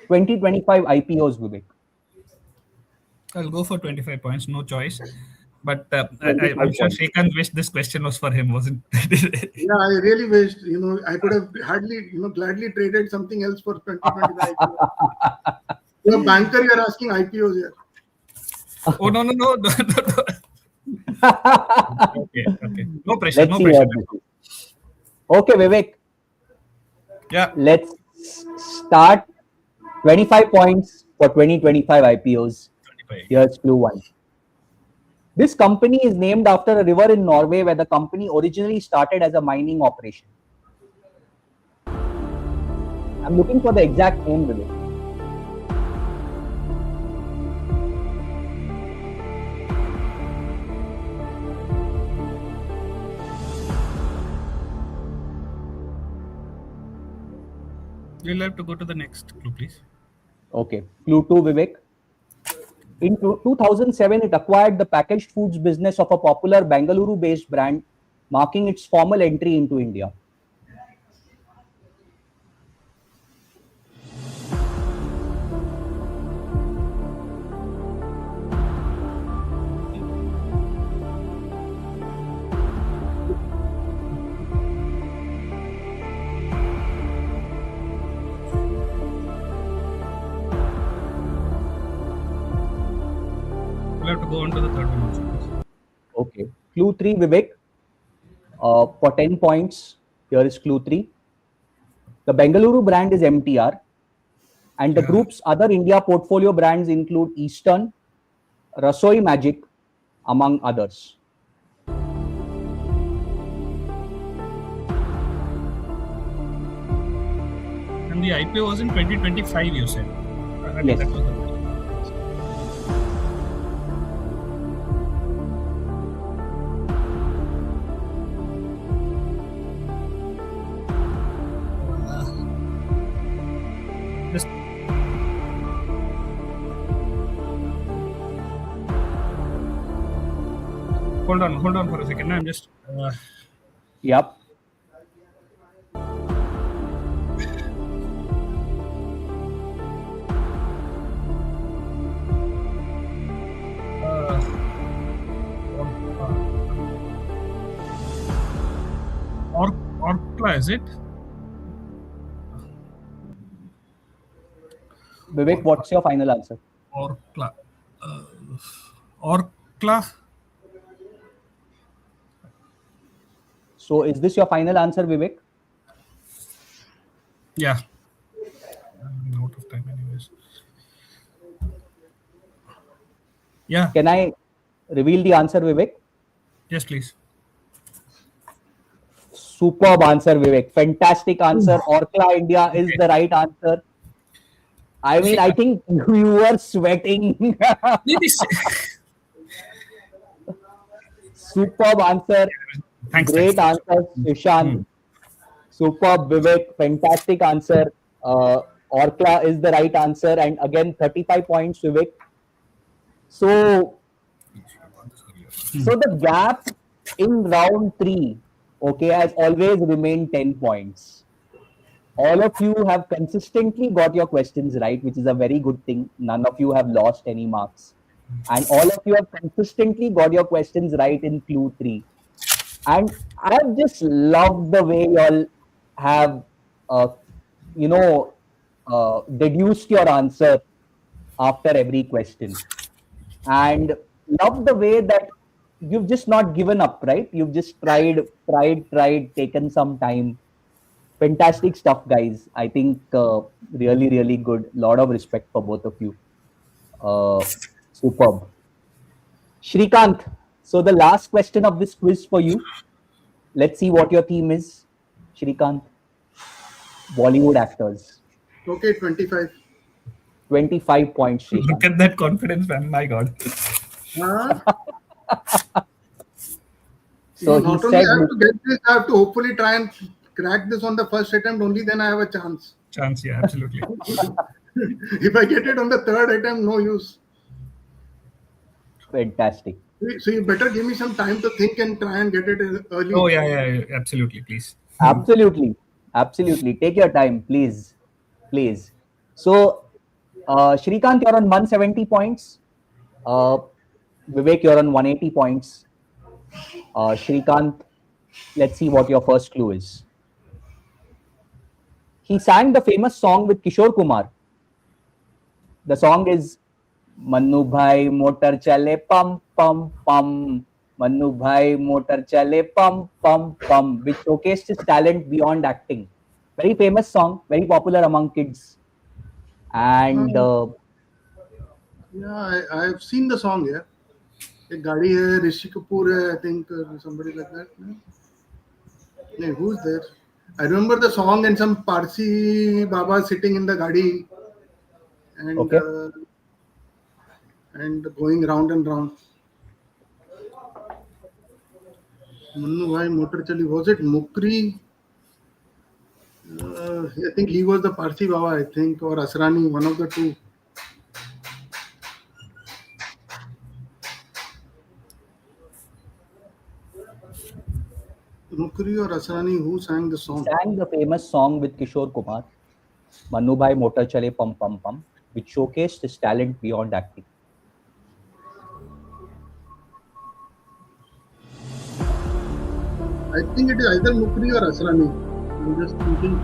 2025 IPOs, Vivek. I'll go for 25 points, no choice. But 25 I'm sure points. Shrikant wished this question was for him, wasn't it? Yeah, I really wished, I could have gladly traded something else for 2025. You're a banker, you're asking IPOs here. Oh, no. Okay. No pressure, Let's no see pressure. what this is. Okay, Vivek. Yeah. Let's start. 25 points for 2025 IPOs. 25. Here's clue 1. This company is named after a river in Norway where the company originally started as a mining operation. I'm looking for the exact name, Vivek. You'll have to go to the next clue, please. Okay. Clue 2, Vivek. In 2007, it acquired the packaged foods business of a popular Bengaluru-based brand, marking its formal entry into India. You'll have to go on to the third one also, please. Okay. Clue 3, Vivek. For 10 points, here is clue 3. The Bengaluru brand is MTR, and the group's other India portfolio brands include Eastern, Rasoi Magic, among others. And the IPO was in 2025, you said. I think Yes. that was the Just hold on for a second. I'm just Yep. Orkla, is it? Vivek, what's your final answer? Orkla. Orkla. So, is this your final answer, Vivek? Yeah. I'm out of time, anyways. Yeah. Can I reveal the answer, Vivek? Yes, please. Superb answer, Vivek. Fantastic answer. Orkla India is the right answer. I mean, I think you were sweating. Superb answer. Thanks. Great answer, Sushant. Superb, Vivek. Fantastic answer. Orkla is the right answer. And again, 35 points, Vivek. So the gap in round 3, okay, has always remained 10 points. All of you have consistently got your questions right, which is a very good thing. None of you have lost any marks. And all of you have consistently got your questions right in clue 3. And I've just loved the way y'all have, deduced your answer after every question. And love the way that you've just not given up, right? You've just tried, taken some time. Fantastic stuff, guys. I think really, really good. Lot of respect for both of you. Superb. Shrikant, so the last question of this quiz for you. Let's see what your theme is, Shrikant. Bollywood actors. Okay, 25. 25 points, Shrikant. Look at that confidence, man. My God. So not he only I said, have to get this, I have to hopefully try and crack this on the first attempt. Only then I have a chance. Yeah, absolutely. If I get it on the third attempt, no use. fantastic. So you better give me some time to think and try and get it early. Oh, yeah, absolutely, please. Absolutely. Absolutely. Take your time, please. Please. So, Shrikant, you're on 170 points. Uh, Vivek, you're on 180 points. Shrikant, let's see what your first clue is. He sang the famous song with Kishore Kumar. The song is Mannu Bhai Motor Chale Pum Pum Pum. Mannu Bhai Motor Chale Pum Pum Pum, which showcased his talent beyond acting. Very famous song, very popular among kids. And Yeah, I have seen the song. Yeah, एक गाड़ी है, ऋषि कपूर है, I think somebody like that. No? No, who's there? I remember the song and some Parsi Baba sitting in the gadi and okay. And going round and round. Mannu Bhai Motor Chali, was it Mukri? I think he was the Parsi Baba, I think, or Asrani, one of the two. Mukri or Asrani, who sang the song? He sang the famous song with Kishore Kumar, Mannu Bhai Motor Chale Pum Pum Pum, which showcased his talent beyond acting. I think it is either Mukri or Asrani. I'm just thinking.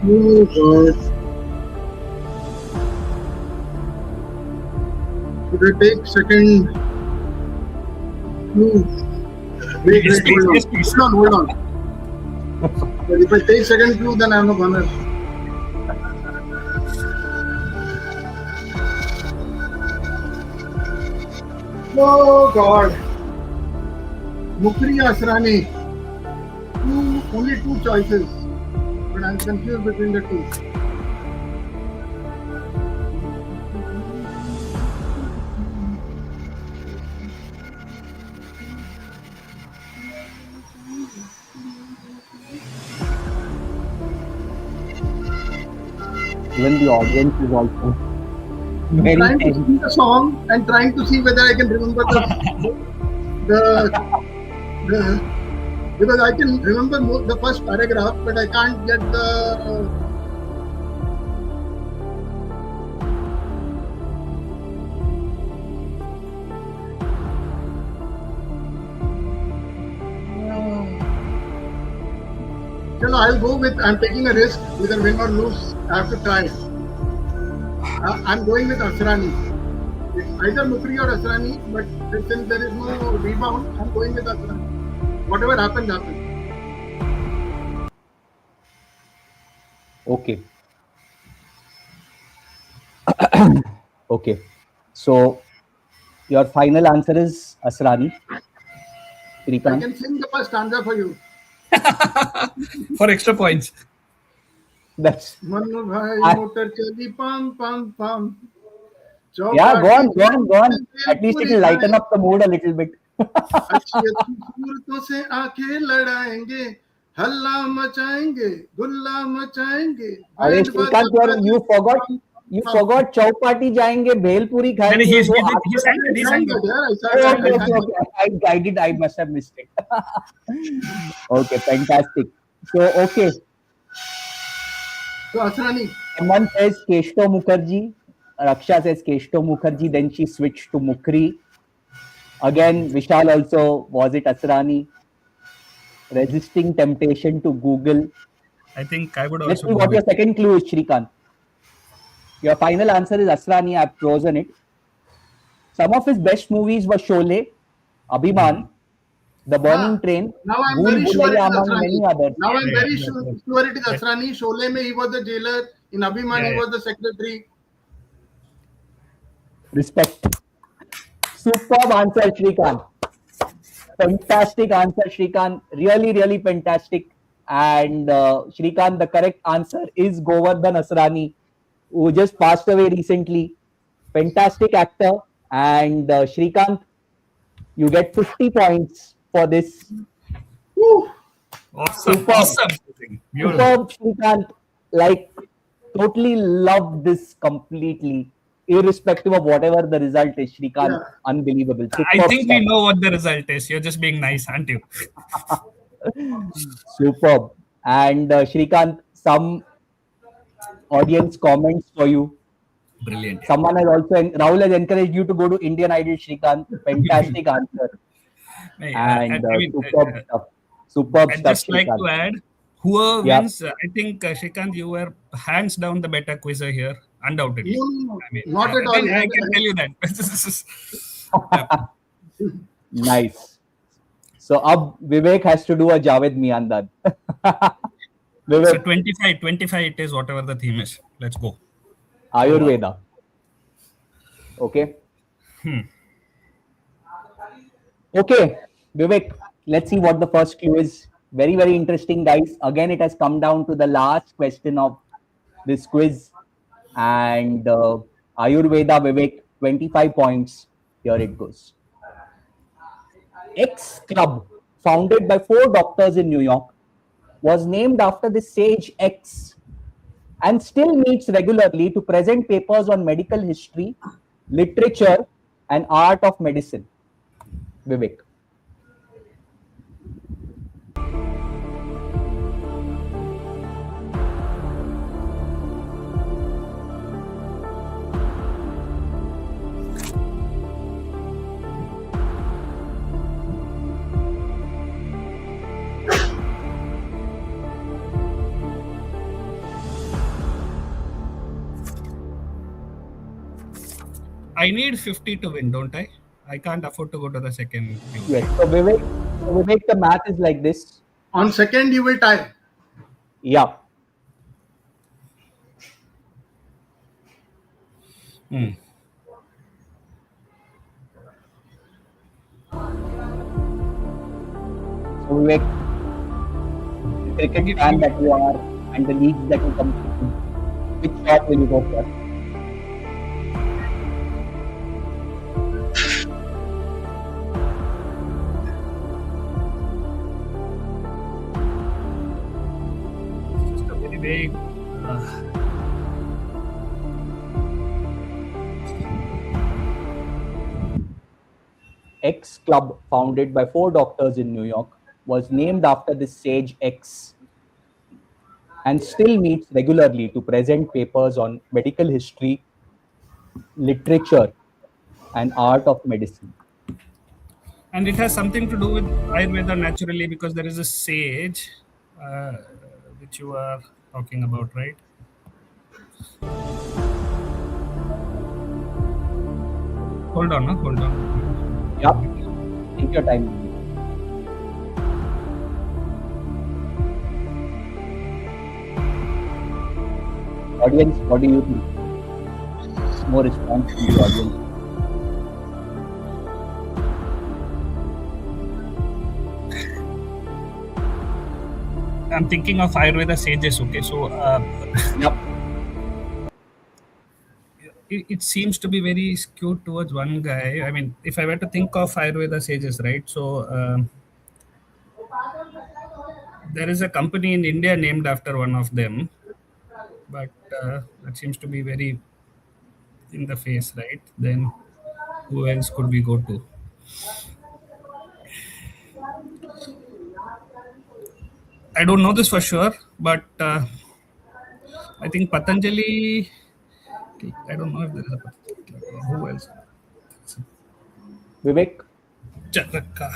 Oh God. Should I take second clue? Wait, hold on. But if I take second clue, then I'm a winner. Oh God. Mukri Asrani. Only two choices. But I'm confused between the two. Even the audience is also I'm trying to sing the song and trying to see whether I can remember the because I can remember the first paragraph, but I can't get the. Chalo, I'll go with. I'm taking a risk, whether win or lose. I have to try. I'm going with Asrani. It's either Mukri or Asrani, but since there is no rebound, I'm going with Asrani. Whatever happens, happens. okay. Okay. So your final answer is Asrani. I Shrikant. can sing the first stanza for you. For extra points. That's Mannu Bhai Motor Chali Pam Pam Pam. yeah, go on. At least it will lighten up the mood a little bit. अच्छी अच्छी सूरतों से आंखें लड़ाएंगे, हल्ला मचाएंगे, गुल्ला मचाएंगे. अरे Shrikant, you forgot Chowpatty जाएंगे, भेलपुरी खाएंगे. He sang that. Okay. I must have missed it. Okay, fantastic. So okay. So Asrani. Someone says Keshto Mukherjee. Raksha says Keshto Mukherjee. Then she switched to Mukri. Again, Vishal also, was it Asrani? Resisting temptation to Google. I think I would also. Let's see what your second clue is, Shrikant. Your final answer is Asrani. I've chosen it. Some of his best movies were Sholay, Abhiman, The Burning Train, Now I'm Bhool very sure it Bhulaiya, is among many Asrani. others. Now I'm very sure it is Asrani. Sholay mein he was the jailer. In Abhiman he was the secretary. Respect. Superb answer, Shrikant. Fantastic answer, Shrikant. Really, really fantastic. And Shrikant, the correct answer is Govardhan Asrani, who just passed away recently. fantastic actor. And Shrikant, you get 50 points for this. Woo. Awesome. Superb. Awesome. Beautiful. Superb, Shrikant. Like, totally love this completely. Irrespective of whatever the result is, Shrikant, Yeah. unbelievable. I Superb think stuff. we know what the result is. You're just being nice, aren't you? Superb. And Shrikant, some audience comments for you. Brilliant. Someone has also, Rahul has encouraged you to go to Indian Idol, Shrikant. Fantastic answer. And I mean, superb stuff. Superb I'd stuff, just like to Shrikant. add, whoever Yeah. wins, I think Shrikant, you were hands down the better quizzer here, undoubtedly. No, I mean, not at all. I can tell you that. Yeah. Nice. So, अब Vivek has to do a Javed Miandad. So Vivek, 25 it is, whatever the theme is. Let's go. Ayurveda. Okay. Okay, Vivek, let's see what the first clue is. Very, very interesting, guys. Again, it has come down to the last question of this quiz. And Ayurveda, Vivek, 25 points. Here it goes. X Club, founded by 4 doctors in New York, was named after the sage X and still meets regularly to present papers on medical history, literature, and art of medicine. Vivek. I need 50 to win, don't I? I can't afford to go to the second clue. Yes. So Vivek, the math is like this. On second, you will tie. Yeah. So Vivek, the cricket fan that you are and the leagues that you compete in, which shot will you go for? Just a very vague. X Club, founded by 4 doctors in New York, was named after this sage X and still meets regularly to present papers on medical history, literature, and art of medicine. And it has something to do with Ayurveda naturally, because there is a sage which you are talking about, right? Hold on. Yeah. Take your time. Audience, what do you think? More response from the audience. I'm thinking of Ayurveda sages. Okay, so Yep. it seems to be very skewed towards one guy. I mean, if I were to think of Ayurveda sages, right? So there is a company in India named after one of them, but that seems to be very in the face, right? Then who else could we go to? I don't know this for sure, but I think Patanjali. I don't know if there is a Patanjali. Who else? Vivek, Charaka.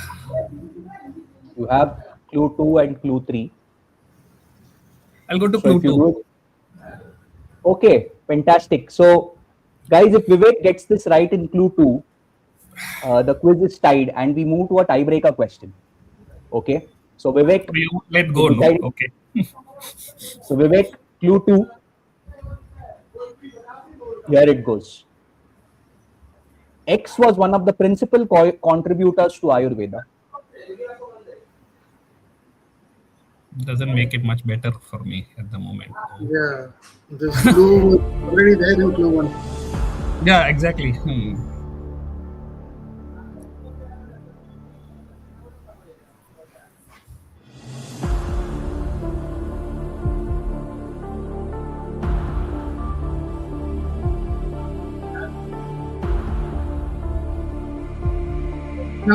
you have clue 2 and clue 3. I'll go to So clue if you 2. do it, okay, fantastic. So, guys, if Vivek gets this right in clue 2, the quiz is tied and we move to a tiebreaker question. Okay. So, Vivek, We won't let go, no? decided- Okay. so Vivek, clue 2. Here it goes. X was one of the principal contributors to Ayurveda. Doesn't make it much better for me at the moment. Yeah, this clue was already there in clue one. Yeah, exactly. Can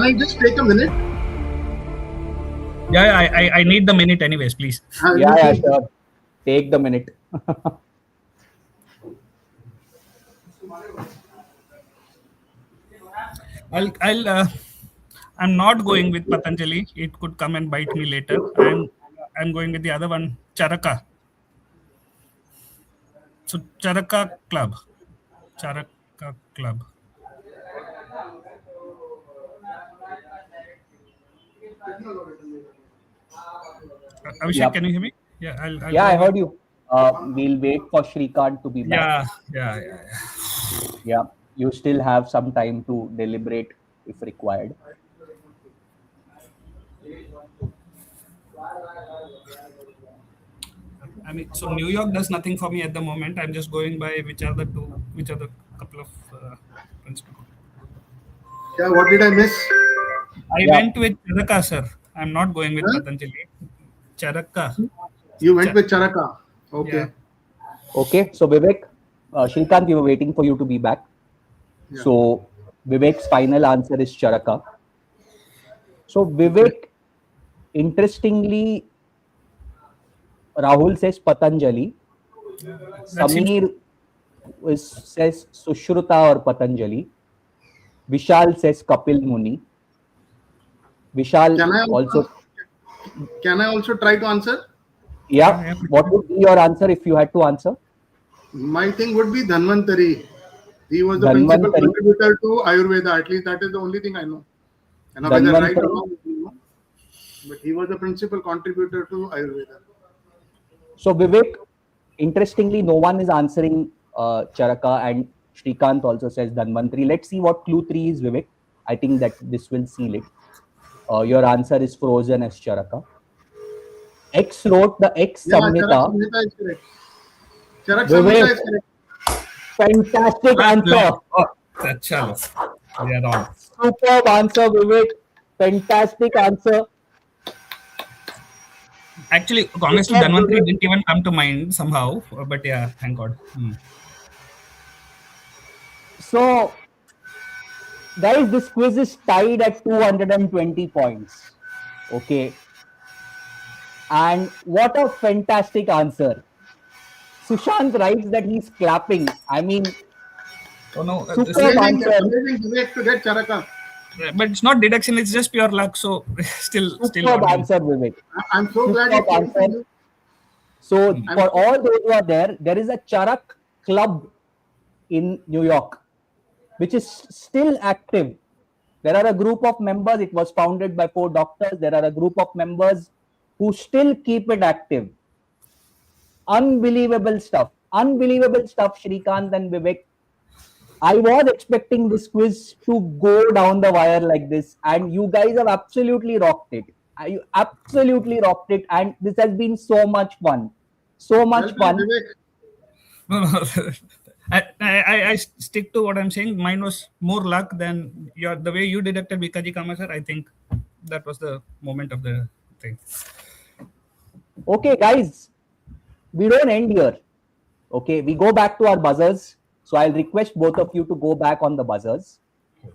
I just take a minute? Yeah, I need the minute anyways, please. Yeah, You take sure. Take the minute. I'm not going with Patanjali. It could come and bite me later. I'm going with the other one, Charaka. So Charaka Club. Charaka Club. Abhishek, Yep. can you hear me? Yeah, I'll Yeah, go I with. heard you. We'll wait for Shrikant to be back. Yeah. Yeah, you still have some time to deliberate if required. I mean, so New York does nothing for me at the moment. I'm just going by which are the couple of principles. Yeah, what did I miss? I Yeah. went with Charaka, sir. I'm not going with Huh? Patanjali. Charaka. You went Cha- with Charaka. yeah. Okay. Okay. So Vivek, Shrikant, we were waiting for you to be back. Yeah. So Vivek's final answer is Charaka. So Okay. Vivek, interestingly, Rahul says Patanjali. That seems Sameer says Sushruta or Patanjali. Vishal says Kapil Muni. Vishal Can I also, try to answer? yeah. What would be your answer if you had to answer? My thing would be Dhanvantari. He was the principal Dhanvantari. contributor to Ayurveda. At least that is the only thing I know. And whether right or Dhanvantari. wrong, I don't know. But he was the principal contributor to Ayurveda. So Vivek, interestingly, no one is answering Charaka, and Shrikant also says Dhanvantari. Let's see what clue 3 is, Vivek. I think that this will seal it. Your answer is frozen as Charaka. X wrote the X Yeah, Charak Samhita. Samhita is correct. Charak Vivek, Samhita is correct. fantastic answer. chalo. We are on. Superb answer, Vivek. Fantastic answer. Actually, honestly, Dhanvantari didn't even come to mind somehow. But yeah, thank God. So, guys, this quiz is tied at 220 points. Okay. And what a fantastic answer. Sushant writes that he's clapping. I mean, Oh no, superb answer. Amazing Vivek to get Charaka. but it's not deduction; it's just pure luck. So still Superb not answer, Vivek. I'm so glad Superb it came to answer. you. So, for all those who are there is a Charak club in New York, which is still active. There are a group of members. It was founded by 4 doctors. There are a group of members who still keep it active. Unbelievable stuff. Unbelievable stuff, Shrikant and Vivek. I was expecting this quiz to go down the wire like this, and you guys have absolutely rocked it. You absolutely rocked it, and this has been so much fun. So much Well, fun. Vivek, No. I stick to what I'm saying. Mine was more luck than the way you deducted Vikaji Kamasar. I think that was the moment of the thing. Okay, guys, we don't end here. Okay, we go back to our buzzers. So I'll request both of you to go back on the buzzers,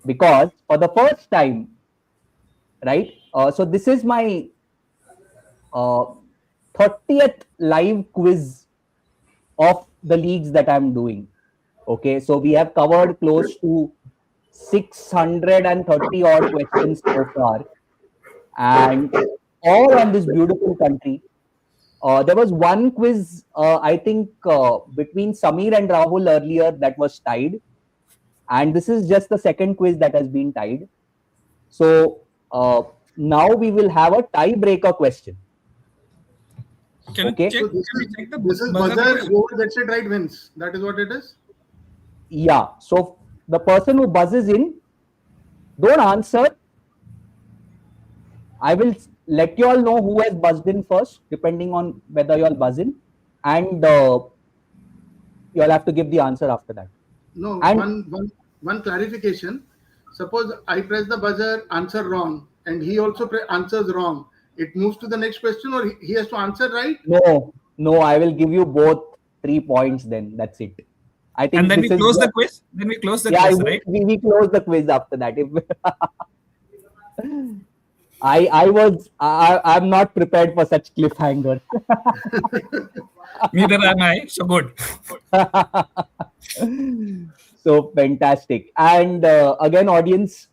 because for the first time, right? So this is my 30th live quiz of the leagues that I'm doing. Okay, so we have covered close to 630 odd questions so far, and all on this beautiful country. There was one quiz, I think, between Sameer and Rahul earlier that was tied. And this is just the second quiz that has been tied. So now we will have a tiebreaker question. Can Okay. you check? so Can we check the this is buzzer? buzzer. Whoever gets it right wins. That is what it is. Yeah. So the person who buzzes in, don't answer. I will let you all know who has buzzed in first, depending on whether you all buzz in. And you'll have to give the answer after that. No, And one clarification. Suppose I press the buzzer, answer wrong, and he also answers wrong. It moves to the next question, or he has to answer right. no, I will give you both 3 points. Then that's it. I And think then we this is close the what. quiz. Then we close the Yeah, quiz, right? we close the quiz after that. If I'm not prepared for such cliffhanger. Neither am I. So good. So fantastic. And again, audience,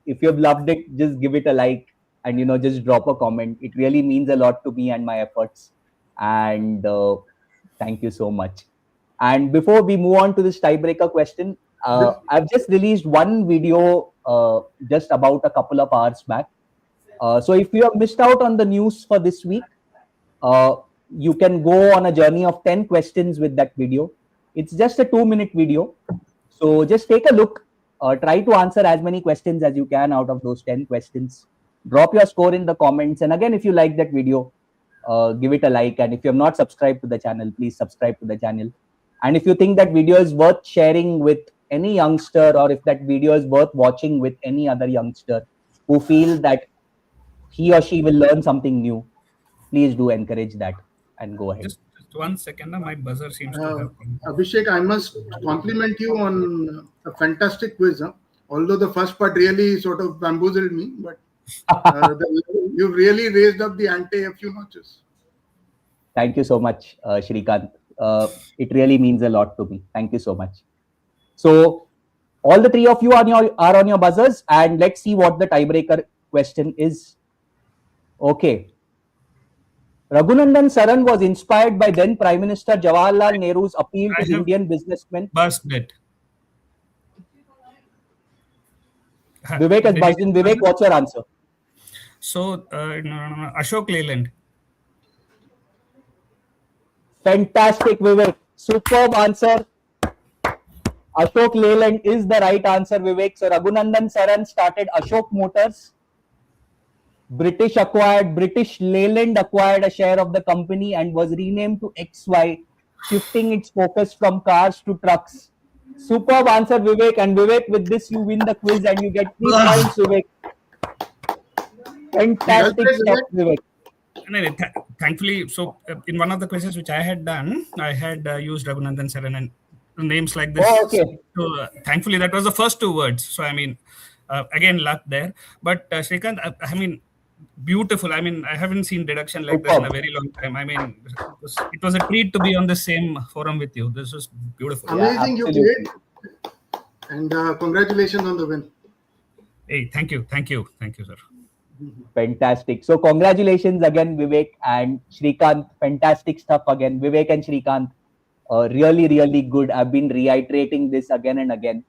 if you've loved it, just give it a like and just drop a comment. It really means a lot to me and my efforts. And thank you so much. And before we move on to this tiebreaker question, I've just released one video just about a couple of hours back. So if you have missed out on the news for this week, uh, you can go on a journey of 10 questions with that video. It's just a 2-minute video. So just take a look. Try to answer as many questions as you can out of those 10 questions. Drop your score in the comments. And again, if you like that video, give it a like. And if you have not subscribed to the channel, please subscribe to the channel. And if you think that video is worth sharing with any youngster, or if that video is worth watching with any other youngster who feel that he or she will learn something new, please do encourage that and go ahead. Just 1 second. My buzzer seems to have. Abhishek, I must compliment you on a fantastic quiz. Although the first part really sort of bamboozled me, but you've really raised up the ante a few notches. Thank you so much, Shrikant. It really means a lot to me. Thank you so much. So all the three of you are on your buzzers, and let's see what the tiebreaker question is. Okay. Raghunandan Saran was inspired by then Prime Minister Jawaharlal Nehru's appeal to Indian businessmen. Buzzed it. Vivek has buzzed in. Vivek, what's your answer? So, Ashok Leyland. Fantastic, Vivek. Superb answer. Ashok Leyland is the right answer, Vivek. So Raghunandan Saran started Ashok Motors. British Leyland acquired a share of the company and was renamed to XY, shifting its focus from cars to trucks. Superb answer, Vivek. And Vivek, with this, you win the quiz and you get 3 points, Vivek. Fantastic stuff, Vivek. Thankfully, so in one of the quizzes which I had done, I had used Raghunandan Saran and names like this. Oh, okay. So thankfully, that was the first 2 words. So I mean, again, luck there. But Shrikant, I mean, beautiful. I mean, I haven't seen deduction like this in a very long time. I mean, it was a treat to be on the same forum with you. This was beautiful. Amazing, you played. And congratulations on the win. Hey, thank you, sir. Fantastic. So congratulations again, Vivek and Shrikant. Fantastic stuff again. Vivek and Shrikant, really, really good. I've been reiterating this again and again.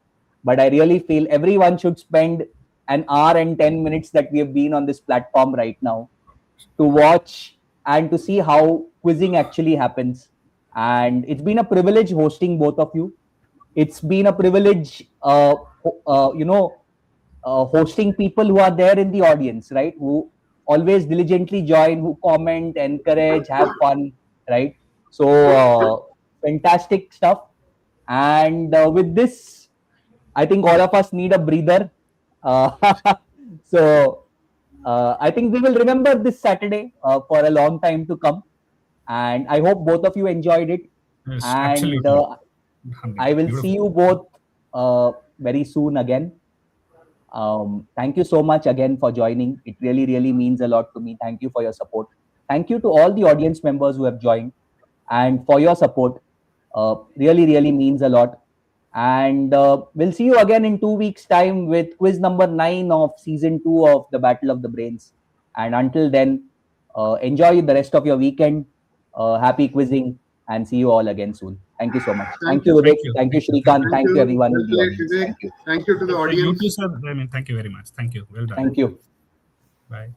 But I really feel everyone should spend an hour and 10 minutes that we have been on this platform right now to watch and to see how quizzing actually happens. And it's been a privilege hosting both of you. It's been a privilege, hosting people who are there in the audience, right? Who always diligently join, who comment, encourage, have fun, right? So fantastic stuff. And with this, I think all of us need a breather. So I think we will remember this Saturday for a long time to come. And I hope both of you enjoyed it. Yes, and absolutely. I will see you both very soon again. Thank you so much again for joining. It really, really means a lot to me. Thank you for your support. Thank you to all the audience members who have joined and for your support. Really, really means a lot. And we'll see you again in 2 weeks' time with quiz number 9 of season 2 of the Battle of the Brains. And until then, enjoy the rest of your weekend. Happy quizzing, and see you all again soon. Thank you so much. Thank you, Vivek. Thank you, Shrikant. Thank you, everyone. Thank you to the audience. You too, sir. I mean, thank you very much. Thank you. Well done. Thank you. Bye.